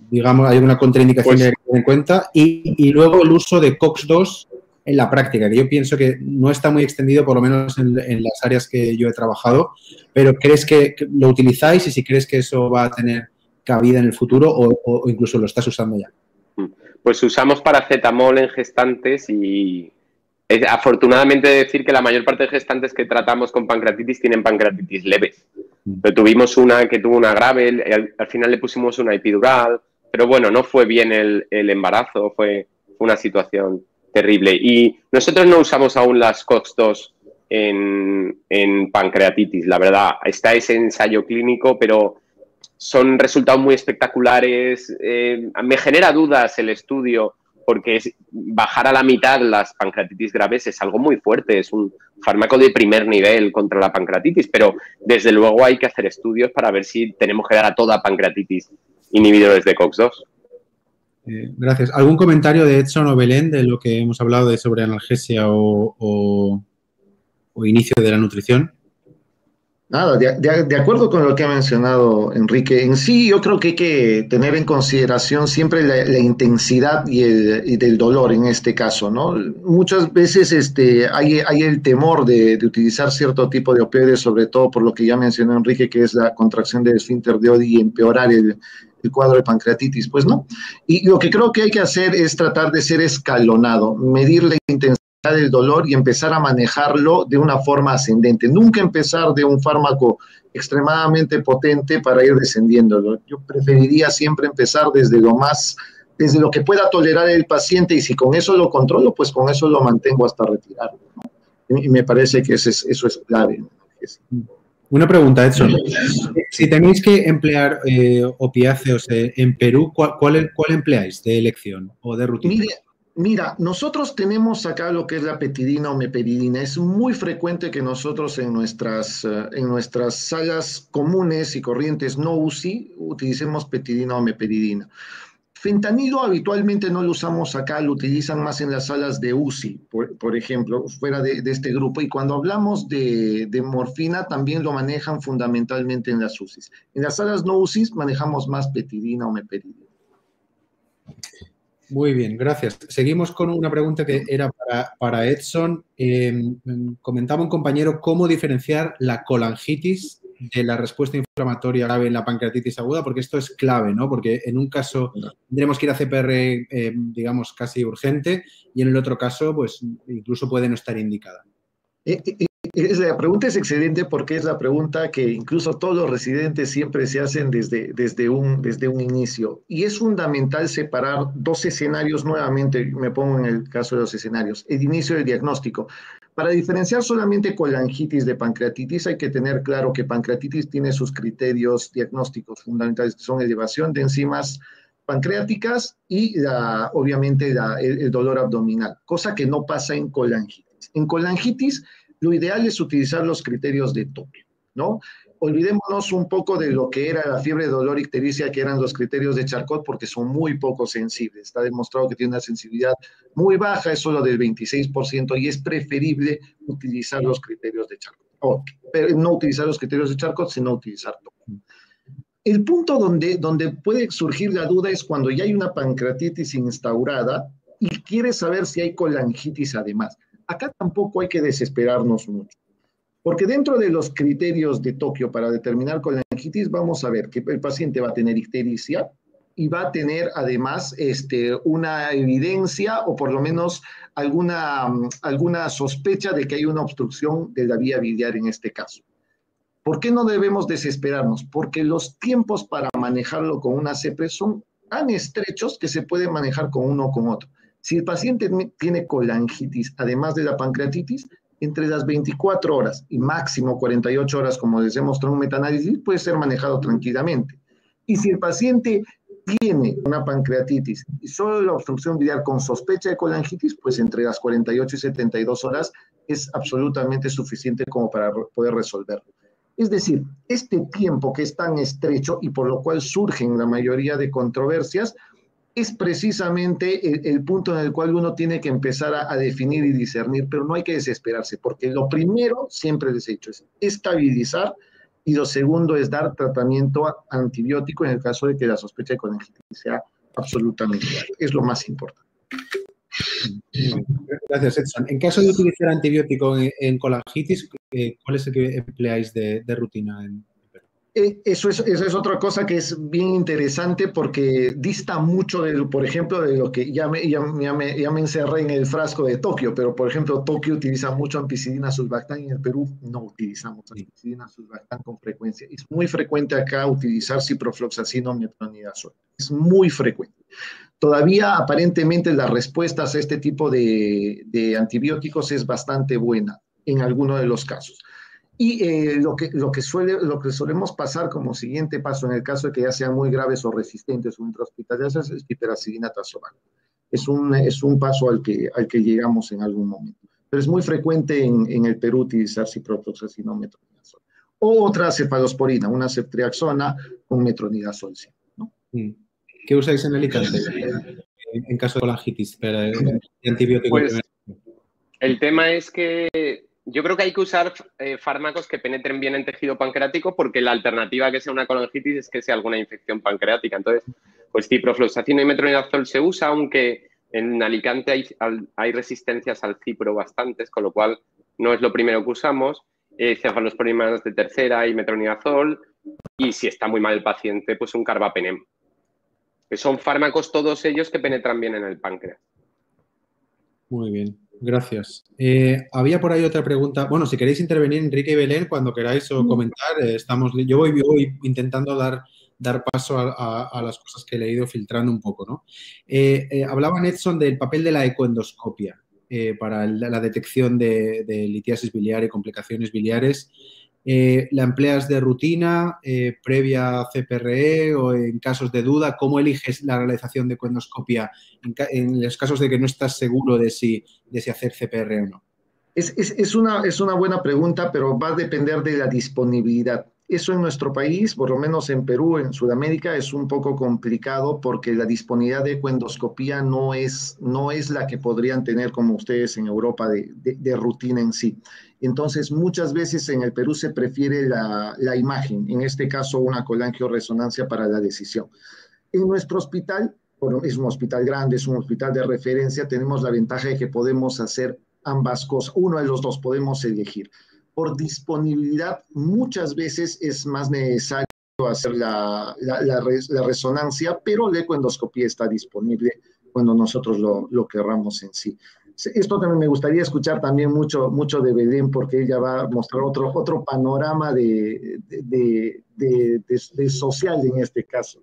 digamos, hay una contraindicación que tener en cuenta, y luego el uso de COX-2 en la práctica, que yo pienso que no está muy extendido, por lo menos en las áreas que yo he trabajado, pero ¿crees que lo utilizáis y si crees que eso va a tener cabida en el futuro o incluso lo estás usando ya? Pues usamos paracetamol en gestantes y afortunadamente decir que la mayor parte de gestantes que tratamos con pancreatitis tienen pancreatitis leves. Pero tuvimos una que tuvo una grave, al final le pusimos una epidural, pero bueno, no fue bien el embarazo, fue una situación terrible. Y nosotros no usamos aún las COX-2 en pancreatitis, la verdad. Está ese ensayo clínico, pero son resultados muy espectaculares. Me genera dudas el estudio porque bajar a la mitad las pancreatitis graves es algo muy fuerte, es un fármaco de primer nivel contra la pancreatitis, pero desde luego hay que hacer estudios para ver si tenemos que dar a toda pancreatitis inhibidores de COX-2. Gracias. ¿Algún comentario de Edson o Belén de lo que hemos hablado sobre analgesia o inicio de la nutrición? Nada, de acuerdo con lo que ha mencionado Enrique. En sí, yo creo que hay que tener en consideración siempre la intensidad y del dolor en este caso, ¿no? Muchas veces hay el temor de utilizar cierto tipo de opioides, sobre todo por lo que ya mencionó Enrique, que es la contracción del esfínter de Oddi y empeorar el cuadro de pancreatitis. Pues no. Y lo que creo que hay que hacer es tratar de ser escalonado, medir la intensidad del dolor y empezar a manejarlo de una forma ascendente. Nunca empezar de un fármaco extremadamente potente para ir descendiéndolo. Yo preferiría siempre empezar desde lo que pueda tolerar el paciente, y si con eso lo controlo, pues con eso lo mantengo hasta retirarlo, ¿no? Y me parece que eso es clave. Una pregunta, Edson. Si tenéis que emplear opiáceos en Perú, ¿cuál empleáis de elección o de rutina? Mira, nosotros tenemos acá lo que es la petidina o meperidina. Es muy frecuente que nosotros en nuestras salas comunes y corrientes no UCI utilicemos petidina o meperidina. Fentanilo habitualmente no lo usamos acá, lo utilizan más en las salas de UCI, por ejemplo, fuera de este grupo. Y cuando hablamos de morfina, también lo manejan fundamentalmente en las UCIs. En las salas no UCIs manejamos más petidina o meperidina. Muy bien, gracias. Seguimos con una pregunta que era para Edson. Comentaba un compañero cómo diferenciar la colangitis de la respuesta inflamatoria grave en la pancreatitis aguda, porque esto es clave, ¿no? Porque en un caso tendremos que ir a CPR, digamos, casi urgente, y en el otro caso, pues, incluso puede no estar indicada. La pregunta es excelente porque es la pregunta que incluso todos los residentes siempre se hacen desde un inicio. Y es fundamental separar dos escenarios nuevamente, me pongo en el caso de los escenarios. El inicio del diagnóstico. Para diferenciar solamente colangitis de pancreatitis, hay que tener claro que pancreatitis tiene sus criterios diagnósticos fundamentales, que son elevación de enzimas pancreáticas y obviamente el dolor abdominal, cosa que no pasa en colangitis. En colangitis, lo ideal es utilizar los criterios de Tokio, ¿no? Olvidémonos un poco de lo que era la fiebre de dolor ictericia, que eran los criterios de Charcot, porque son muy poco sensibles. Está demostrado que tiene una sensibilidad muy baja, es solo del 26%, y es preferible utilizar los criterios de Charcot. Pero no utilizar los criterios de Charcot, sino utilizar Tokio. El punto donde puede surgir la duda es cuando ya hay una pancreatitis instaurada y quieres saber si hay colangitis además. Acá tampoco hay que desesperarnos mucho, porque dentro de los criterios de Tokio para determinar colangitis vamos a ver que el paciente va a tener ictericia y va a tener además una evidencia o por lo menos alguna sospecha de que hay una obstrucción de la vía biliar en este caso. ¿Por qué no debemos desesperarnos? Porque los tiempos para manejarlo con una CEPRE son tan estrechos que se puede manejar con uno o con otro. Si el paciente tiene colangitis, además de la pancreatitis, entre las 24 horas y máximo 48 horas, como les demostró un metaanálisis, puede ser manejado tranquilamente. Y si el paciente tiene una pancreatitis y solo la obstrucción biliar con sospecha de colangitis, pues entre las 48 y 72 horas es absolutamente suficiente como para poder resolverlo. Es decir, este tiempo que es tan estrecho y por lo cual surgen la mayoría de controversias, es precisamente el punto en el cual uno tiene que empezar a definir y discernir, pero no hay que desesperarse, porque lo primero, siempre les he dicho, es estabilizar, y lo segundo es dar tratamiento antibiótico en el caso de que la sospecha de colangitis sea absolutamente alta. Es lo más importante. Gracias, Edson. En caso de utilizar antibiótico en colangitis, ¿cuál es el que empleáis de rutina en Perú? Eso es otra cosa que es bien interesante porque dista mucho, por ejemplo, de lo que ya me encerré en el frasco de Tokio, pero por ejemplo, Tokio utiliza mucho ampicilina sulbactam y en el Perú no utilizamos ampicilina sulbactam con frecuencia. Es muy frecuente acá utilizar ciprofloxacino o metronidazol. Es muy frecuente. Todavía aparentemente las respuestas a este tipo de antibióticos es bastante buena en algunos de los casos. Y lo que solemos pasar como siguiente paso en el caso de que ya sean muy graves o resistentes o intrahospitalarias es piperacilina tazobactam. es un paso al que llegamos en algún momento. Pero es muy frecuente en el Perú utilizar ciprofloxacino o metronidazol. O otra cefalosporina, una ceftriaxona con metronidazol, ¿no? ¿Qué usáis en Alicante en caso de colangitis? Antibiótico pues el tema es que yo creo que hay que usar fármacos que penetren bien en tejido pancreático, porque la alternativa a que sea una colangitis es que sea alguna infección pancreática. Entonces, pues ciprofloxacino y metronidazol se usa, aunque en Alicante hay resistencias al cipro bastantes, con lo cual no es lo primero que usamos. Cefalosporinas de tercera y metronidazol, y si está muy mal el paciente, pues un carbapenem. Que son fármacos todos ellos que penetran bien en el páncreas. Muy bien, gracias. Había por ahí otra pregunta. Bueno, si queréis intervenir, Enrique y Belén, cuando queráis o comentar, yo voy intentando dar paso a las cosas que he leído, filtrando un poco, ¿no? Hablaba Edson del papel de la ecoendoscopia para la detección de litiasis biliar y complicaciones biliares. ¿La empleas de rutina, previa CPRE o en casos de duda? ¿Cómo eliges la realización de ecoendoscopia en los casos de que no estás seguro de si hacer CPRE o no? Es una buena pregunta, pero va a depender de la disponibilidad. Eso en nuestro país, por lo menos en Perú, en Sudamérica, es un poco complicado porque la disponibilidad de ecoendoscopía no es la que podrían tener como ustedes en Europa de rutina en sí. Entonces, muchas veces en el Perú se prefiere la imagen, en este caso una colangioresonancia para la decisión. En nuestro hospital, bueno, es un hospital grande, es un hospital de referencia, tenemos la ventaja de que podemos hacer ambas cosas, uno de los dos podemos elegir. Por disponibilidad, muchas veces es más necesario hacer la resonancia, pero la ecoendoscopía está disponible cuando nosotros lo querramos en sí. Esto también me gustaría escuchar también mucho de Belén, porque ella va a mostrar otro panorama de social en este caso.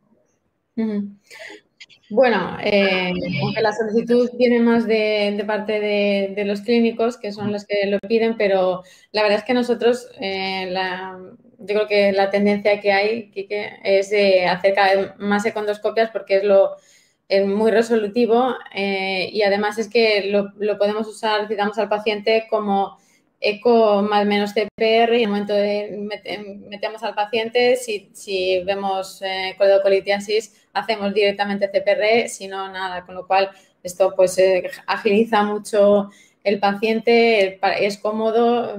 Bueno, aunque la solicitud viene más de parte de los clínicos, que son los que lo piden, pero la verdad es que nosotros, yo creo que la tendencia que hay, Quique, es de hacer cada vez más ecoendoscopias, porque es muy resolutivo y además es que lo podemos usar, citamos al paciente como eco más o menos CPR, y en el momento de metemos al paciente, si vemos coledocolitiasis, hacemos directamente CPR, si no, nada, con lo cual esto pues agiliza mucho el paciente, es cómodo,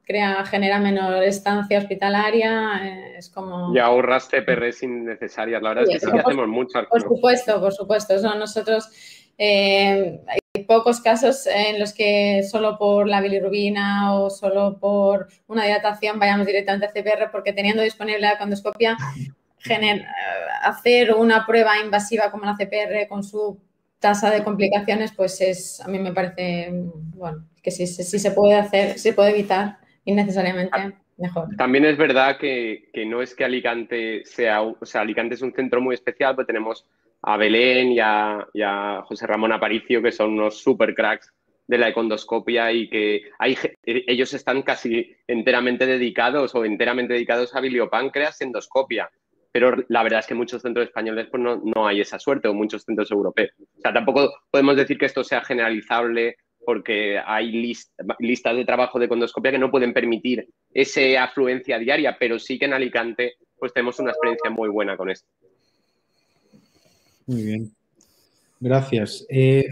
genera menor estancia hospitalaria, es como... Y ahorras CPRs innecesarias. La verdad es que sí que hacemos muchas. Por supuesto. Nosotros hay pocos casos en los que solo por la bilirrubina o solo por una dilatación vayamos directamente a CPR, porque teniendo disponible la ecoendoscopia, hacer una prueba invasiva como la CPR con su tasa de complicaciones, pues a mí me parece, bueno, que si se puede hacer, se puede evitar innecesariamente, mejor. También es verdad que no es que Alicante Alicante es un centro muy especial, pues tenemos a Belén y a José Ramón Aparicio, que son unos super cracks de la ecoendoscopia, y que ellos están casi enteramente dedicados a biliopáncreas endoscopia. Pero la verdad es que muchos centros españoles pues no hay esa suerte, o muchos centros europeos. O sea, tampoco podemos decir que esto sea generalizable, porque hay listas de trabajo de ecoendoscopia que no pueden permitir esa afluencia diaria, pero sí que en Alicante pues tenemos una experiencia muy buena con esto. Muy bien. Gracias.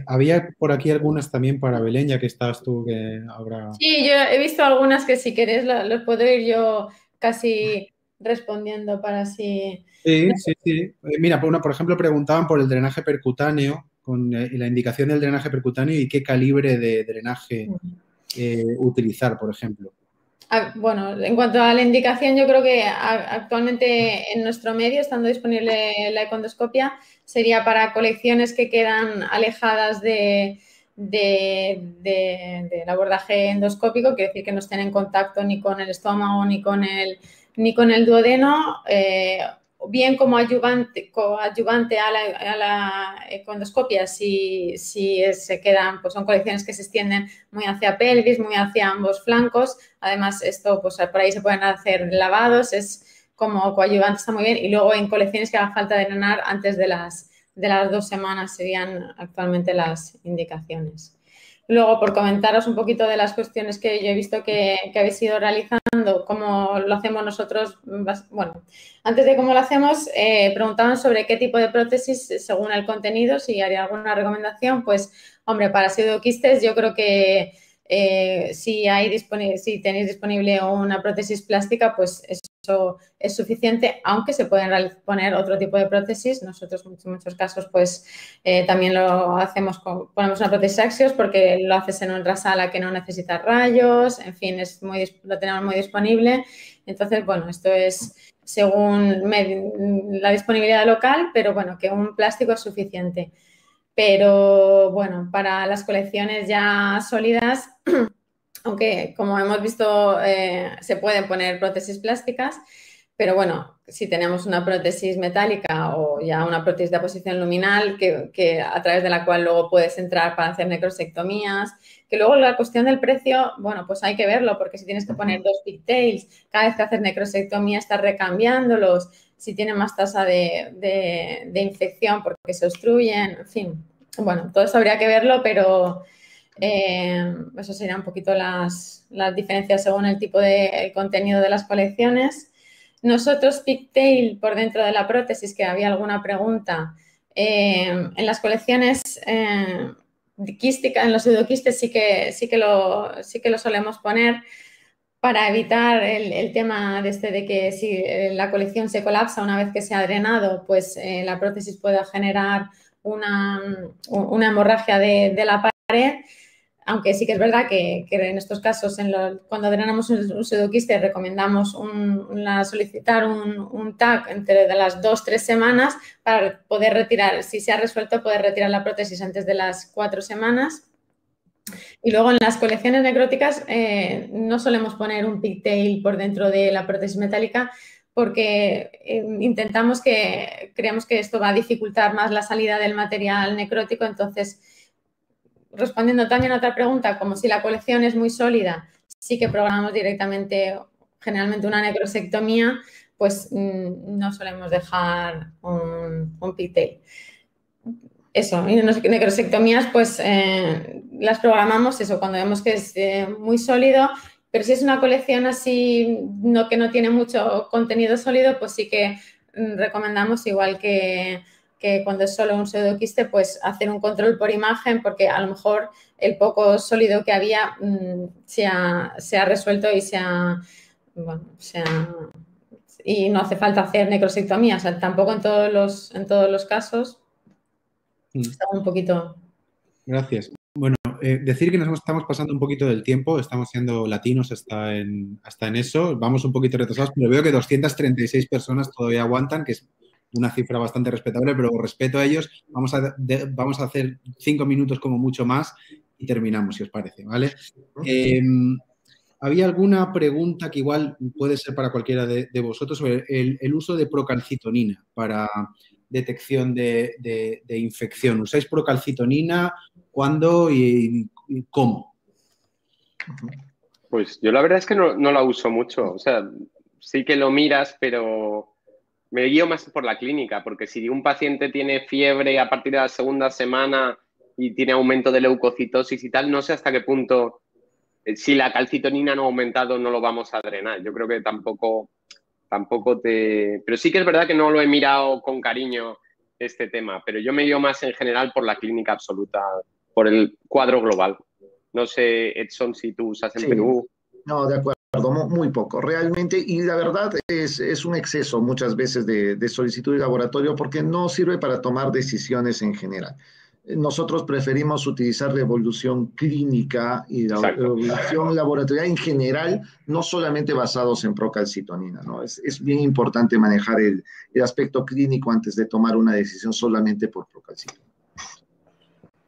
Había por aquí algunas también para Belén, ya que estás tú, que habrá... Sí, yo he visto algunas que si querés los puedo ir yo casi respondiendo para así... Sí. Mira, por ejemplo, preguntaban por el drenaje percutáneo, con la indicación del drenaje percutáneo y qué calibre de drenaje utilizar, por ejemplo. Bueno, en cuanto a la indicación, yo creo que actualmente en nuestro medio, estando disponible la ecoendoscopia, sería para colecciones que quedan alejadas del abordaje endoscópico, quiere decir que no estén en contacto ni con el estómago ni con el duodeno, bien como coadyuvante a la ecoendoscopia, si se quedan, pues son colecciones que se extienden muy hacia pelvis, muy hacia ambos flancos. Además, esto, pues por ahí se pueden hacer lavados, es como coadyuvante, está muy bien. Y luego en colecciones que haga falta drenar antes de de las 2 semanas serían actualmente las indicaciones. Luego, por comentaros un poquito de las cuestiones que yo he visto que habéis ido realizando, cómo lo hacemos nosotros, bueno, antes de cómo lo hacemos, preguntaban sobre qué tipo de prótesis, según el contenido, si haría alguna recomendación, pues, hombre, para pseudoquistes yo creo que si tenéis disponible una prótesis plástica, pues eso es suficiente, aunque se pueden poner otro tipo de prótesis. Nosotros en muchos casos pues también lo hacemos, ponemos una prótesis Axios porque lo haces en otra sala que no necesita rayos, en fin, lo tenemos muy disponible. Entonces, bueno, esto es según la disponibilidad local, pero bueno, que un plástico es suficiente. Pero bueno, para las colecciones ya sólidas, aunque como hemos visto se pueden poner prótesis plásticas, pero bueno, si tenemos una prótesis metálica o ya una prótesis de aposición luminal que a través de la cual luego puedes entrar para hacer necrosectomías, que luego la cuestión del precio, bueno, pues hay que verlo, porque si tienes que poner 2 pigtails, cada vez que haces necrosectomía estás recambiamos, si tienen más tasa de infección porque se obstruyen, en fin. Bueno, todo eso habría que verlo, pero eso serían un poquito las diferencias según el tipo de contenido de las colecciones. Nosotros, pigtail por dentro de la prótesis, que había alguna pregunta, en las colecciones quísticas, en los pseudoquistes sí que lo solemos poner para evitar el tema de que si la colección se colapsa una vez que se ha drenado, pues la prótesis pueda generar una hemorragia de la pared. Aunque sí que es verdad que en estos casos, cuando drenamos un pseudoquiste, recomendamos solicitar un TAC entre de las 2-3 semanas para poder retirar, si se ha resuelto, poder retirar la prótesis antes de las 4 semanas. Y luego en las colecciones necróticas no solemos poner un pigtail por dentro de la prótesis metálica porque creemos que esto va a dificultar más la salida del material necrótico. Entonces, respondiendo también a otra pregunta, como si la colección es muy sólida, sí que programamos directamente, generalmente una necrosectomía, pues no solemos dejar un pigtail. Eso, y necrosectomías, pues las programamos eso cuando vemos que es muy sólido, pero si es una colección así que no tiene mucho contenido sólido, pues sí que recomendamos, igual que cuando es solo un pseudoquiste, pues hacer un control por imagen, porque a lo mejor el poco sólido que había se ha resuelto y no hace falta hacer necrosectomía, o sea, tampoco en todos los casos. Está un poquito. Gracias. Bueno, decir que nos estamos pasando un poquito del tiempo, estamos siendo latinos hasta en eso, vamos un poquito retrasados, pero veo que 236 personas todavía aguantan, que es una cifra bastante respetable, pero respeto a ellos. Vamos a hacer 5 minutos como mucho más y terminamos, si os parece, ¿vale? Había alguna pregunta que igual puede ser para cualquiera de vosotros sobre el uso de procalcitonina para detección de infección. ¿Usáis procalcitonina? ¿Cuándo y cómo? Pues yo la verdad es que no la uso mucho. O sea, sí que lo miras, pero me guío más por la clínica, porque si un paciente tiene fiebre a partir de la segunda semana y tiene aumento de leucocitosis y tal, no sé hasta qué punto, si la calcitonina no ha aumentado, no lo vamos a drenar. Yo creo que tampoco Pero sí que es verdad que no lo he mirado con cariño este tema, pero yo me guío más en general por la clínica absoluta, por el cuadro global. No sé, Edson, si tú usas en Perú. No, de acuerdo, muy poco, realmente, y la verdad es un exceso muchas veces de solicitud de laboratorio porque no sirve para tomar decisiones en general. Nosotros preferimos utilizar la evolución clínica y la evolución laboratorial en general, no solamente basados en procalcitonina, ¿no? Es bien importante manejar el aspecto clínico antes de tomar una decisión solamente por procalcitonina.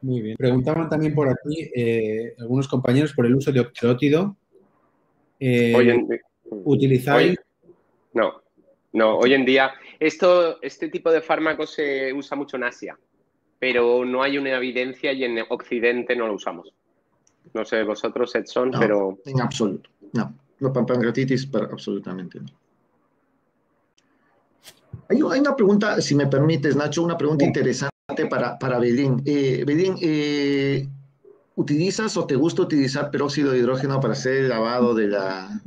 Muy bien. Preguntaban también por aquí algunos compañeros por el uso de octreótido. ¿Utilizáis? No, hoy en día este tipo de fármacos se usa mucho en Asia, pero no hay una evidencia y en Occidente no lo usamos. No sé vosotros, Edson, no, pero... En absoluto, no. La pancreatitis, absolutamente no. Hay una pregunta, si me permites, Nacho, una pregunta interesante. para Belén. Belén, ¿utilizas o te gusta utilizar peróxido de hidrógeno para hacer el lavado de la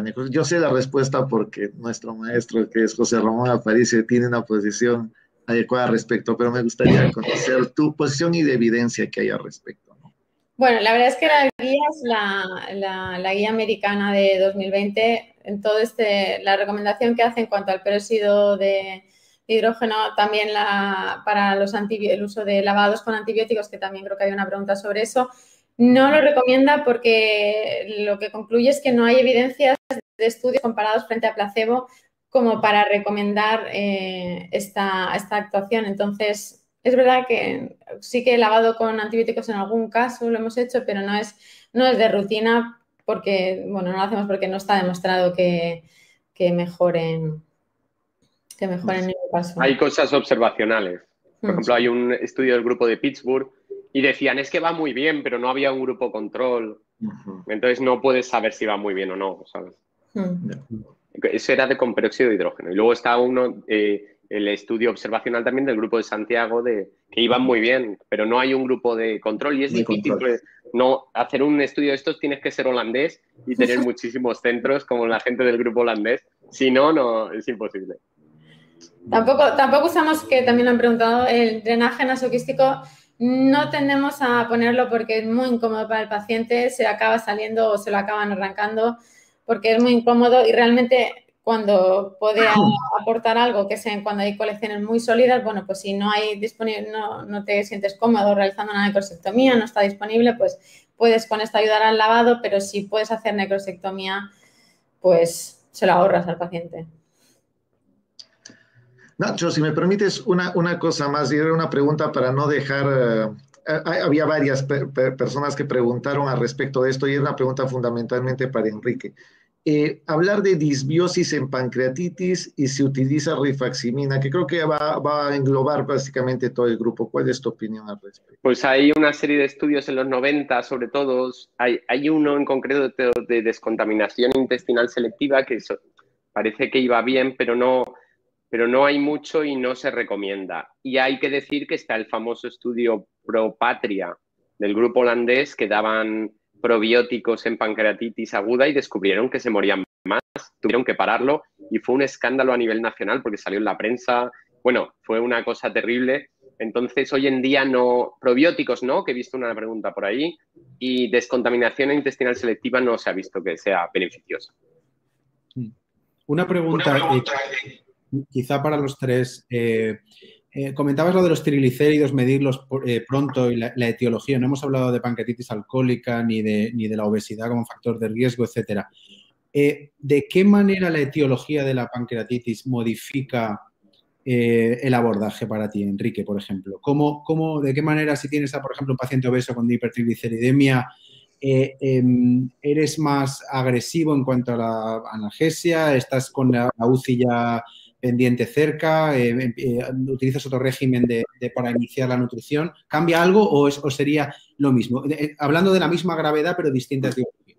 necrosis? Yo sé la respuesta porque nuestro maestro, que es José Ramón Aparicio, tiene una posición adecuada al respecto, pero me gustaría conocer tu posición y de evidencia que hay al respecto, ¿no? Bueno, la verdad es que la guía es la guía americana de 2020. En todo la recomendación que hace en cuanto al peróxido de hidrógeno, también para el uso de lavados con antibióticos, que también creo que hay una pregunta sobre eso, no lo recomienda porque lo que concluye es que no hay evidencias de estudios comparados frente a placebo como para recomendar esta actuación. Entonces, es verdad que sí que he lavado con antibióticos en algún caso, lo hemos hecho, pero no es de rutina porque, bueno, no lo hacemos porque no está demostrado que mejoren en ningún caso. Hay cosas observacionales. Por ejemplo, hay un estudio del grupo de Pittsburgh y decían, es que va muy bien, pero no había un grupo control. Entonces no puedes saber si va muy bien o no, ¿sabes? Eso era con peróxido de hidrógeno. Y luego está el estudio observacional también del grupo de Santiago, que iban muy bien, pero no hay un grupo de control y es difícil. No, hacer un estudio de estos tienes que ser holandés y tener muchísimos centros como la gente del grupo holandés. Si no, no es imposible. Tampoco usamos, que también lo han preguntado, el drenaje nasoquístico. No tendemos a ponerlo porque es muy incómodo para el paciente, se acaba saliendo o se lo acaban arrancando porque es muy incómodo y realmente cuando puede aportar algo, que sea cuando hay colecciones muy sólidas, bueno, pues si no hay disponible, no te sientes cómodo realizando una necrosectomía, no está disponible, pues puedes con esto ayudar al lavado, pero si puedes hacer necrosectomía, pues se lo ahorras al paciente. Nacho, si me permites una cosa más, y era una pregunta para no dejar, había varias personas que preguntaron al respecto de esto y es una pregunta fundamentalmente para Enrique. Hablar de disbiosis en pancreatitis y se utiliza rifaximina, que creo que va a englobar básicamente todo el grupo. ¿Cuál es tu opinión al respecto? Pues hay una serie de estudios en los 90, sobre todo, hay uno en concreto de descontaminación intestinal selectiva que parece que iba bien, pero no hay mucho y no se recomienda. Y hay que decir que está el famoso estudio ProPatria del grupo holandés que daban probióticos en pancreatitis aguda y descubrieron que se morían más, tuvieron que pararlo y fue un escándalo a nivel nacional porque salió en la prensa, bueno, fue una cosa terrible. Entonces, hoy en día no, probióticos no, que he visto una pregunta por ahí, y descontaminación intestinal selectiva no se ha visto que sea beneficiosa. Una pregunta quizá para los tres. Comentabas lo de los triglicéridos, medirlos pronto y la etiología. No hemos hablado de pancreatitis alcohólica ni de la obesidad como factor de riesgo, etcétera. ¿De qué manera la etiología de la pancreatitis modifica el abordaje para ti, Enrique, por ejemplo? ¿De qué manera, si tienes, por ejemplo, un paciente obeso con hipertrigliceridemia, eres más agresivo en cuanto a la analgesia? ¿Estás con la UCI ya pendiente cerca? ¿Utilizas otro régimen para iniciar la nutrición? ¿Cambia algo o sería lo mismo? Hablando de la misma gravedad, pero distinta etiología.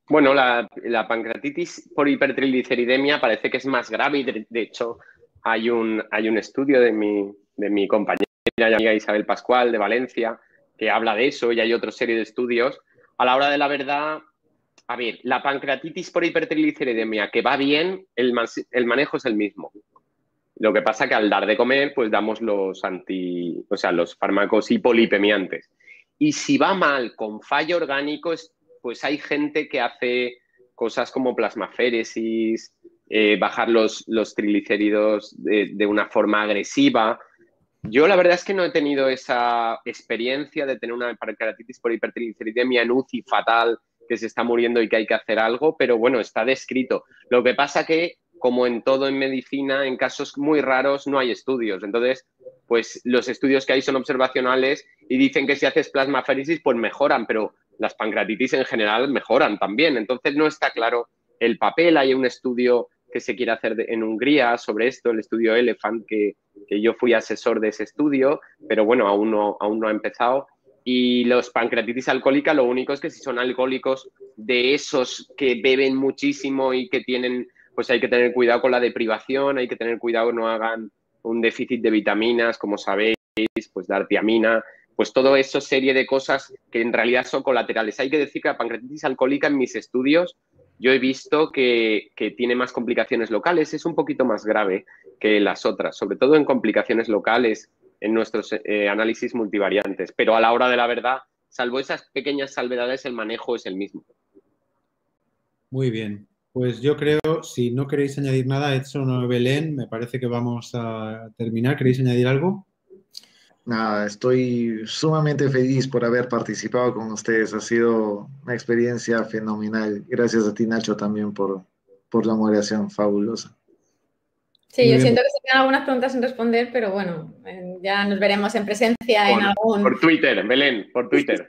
Bueno, la pancreatitis por hipertrigliceridemia parece que es más grave y, de hecho, hay un estudio de mi compañera y amiga Isabel Pascual de Valencia que habla de eso y hay otra serie de estudios. A la hora de la verdad, a ver, la pancreatitis por hipertrigliceridemia que va bien, el manejo es el mismo. Lo que pasa que al dar de comer, pues damos los fármacos hipolipemiantes. Y si va mal con fallo orgánico, pues hay gente que hace cosas como plasmaféresis, bajar los triglicéridos de una forma agresiva. Yo la verdad es que no he tenido esa experiencia de tener una pancreatitis por hipertrigliceridemia en UCI fatal, que se está muriendo y que hay que hacer algo, pero bueno, está descrito. Lo que pasa que, como en todo en medicina, en casos muy raros no hay estudios. Entonces, pues los estudios que hay son observacionales y dicen que si haces plasmaféresis, pues mejoran, pero las pancreatitis en general mejoran también. Entonces, no está claro el papel. Hay un estudio que se quiere hacer en Hungría sobre esto, el estudio Elephant, que yo fui asesor de ese estudio, pero bueno, aún no ha empezado. Y los pancreatitis alcohólica, lo único es que si son alcohólicos de esos que beben muchísimo y que tienen, pues hay que tener cuidado con la deprivación, hay que tener cuidado que no hagan un déficit de vitaminas, como sabéis, pues dar tiamina, pues todo eso, serie de cosas que en realidad son colaterales. Hay que decir que la pancreatitis alcohólica en mis estudios yo he visto que tiene más complicaciones locales, es un poquito más grave que las otras, sobre todo en complicaciones locales en nuestros análisis multivariantes, pero a la hora de la verdad, salvo esas pequeñas salvedades, el manejo es el mismo. Muy bien. Pues yo creo, si no queréis añadir nada, Edson o Belén, me parece que vamos a terminar. ¿Queréis añadir algo? Nada, estoy sumamente feliz por haber participado con ustedes. Ha sido una experiencia fenomenal. Gracias a ti, Nacho, también por la moderación fabulosa. Sí, Muy yo bien. siento que se quedan algunas preguntas sin responder, pero bueno, ya nos veremos en presencia en algún... Por Twitter, Belén, por Twitter.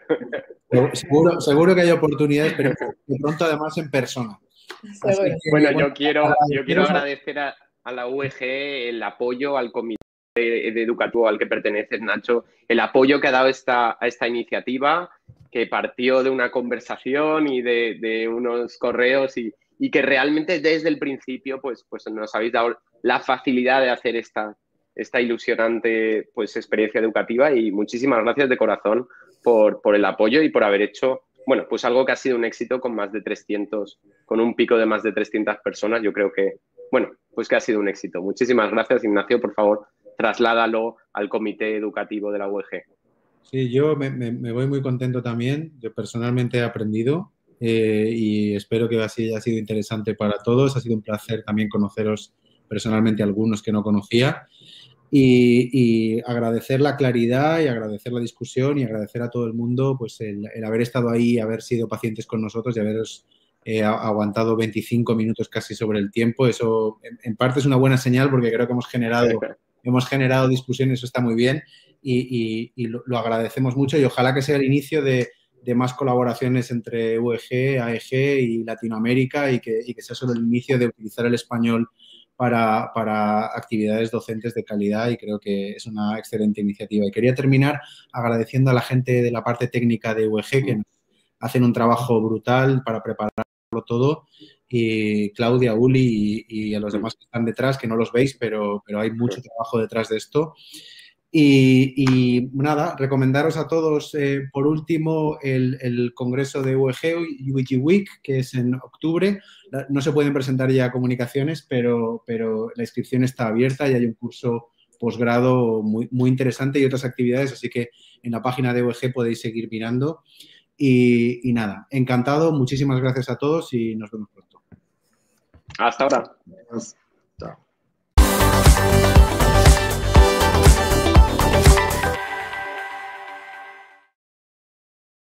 Seguro que hay oportunidades, pero de pronto además en persona. Así Seguro. que, Bueno, yo quiero agradeceros agradecer a la UEG el apoyo, al comité de educativo al que perteneces, Nacho, el apoyo que ha dado a esta iniciativa, que partió de una conversación y de unos correos y que realmente desde el principio pues nos habéis dado la facilidad de hacer esta ilusionante pues experiencia educativa, y muchísimas gracias de corazón por el apoyo y por haber hecho, bueno, pues algo que ha sido un éxito con más de 300, con un pico de más de 300 personas. Yo creo que, bueno, pues que ha sido un éxito. Muchísimas gracias, Ignacio. Por favor, trasládalo al comité educativo de la UEG. Sí, yo me voy muy contento también. Yo personalmente he aprendido y espero que así haya sido interesante para todos. Ha sido un placer también conoceros personalmente, algunos que no conocía. Y agradecer la claridad y agradecer la discusión y agradecer a todo el mundo pues el haber estado ahí, haber sido pacientes con nosotros y haberos aguantado 25 minutos casi sobre el tiempo. Eso en parte es una buena señal porque creo que hemos generado discusión, eso está muy bien y lo agradecemos mucho y ojalá que sea el inicio de más colaboraciones entre UEG, AEG y Latinoamérica y que sea solo el inicio de utilizar el español para actividades docentes de calidad, y creo que es una excelente iniciativa. Y quería terminar agradeciendo a la gente de la parte técnica de UEG que hacen un trabajo brutal para prepararlo todo, y Claudia, Uli y a los demás que están detrás, que no los veis, pero hay mucho trabajo detrás de esto. Y nada, recomendaros a todos, por último, el congreso de UEG, UEG Week, que es en octubre. No se pueden presentar ya comunicaciones, pero la inscripción está abierta y hay un curso posgrado muy interesante y otras actividades, así que en la página de UEG podéis seguir mirando. Y nada, encantado, muchísimas gracias a todos y nos vemos pronto. Hasta ahora.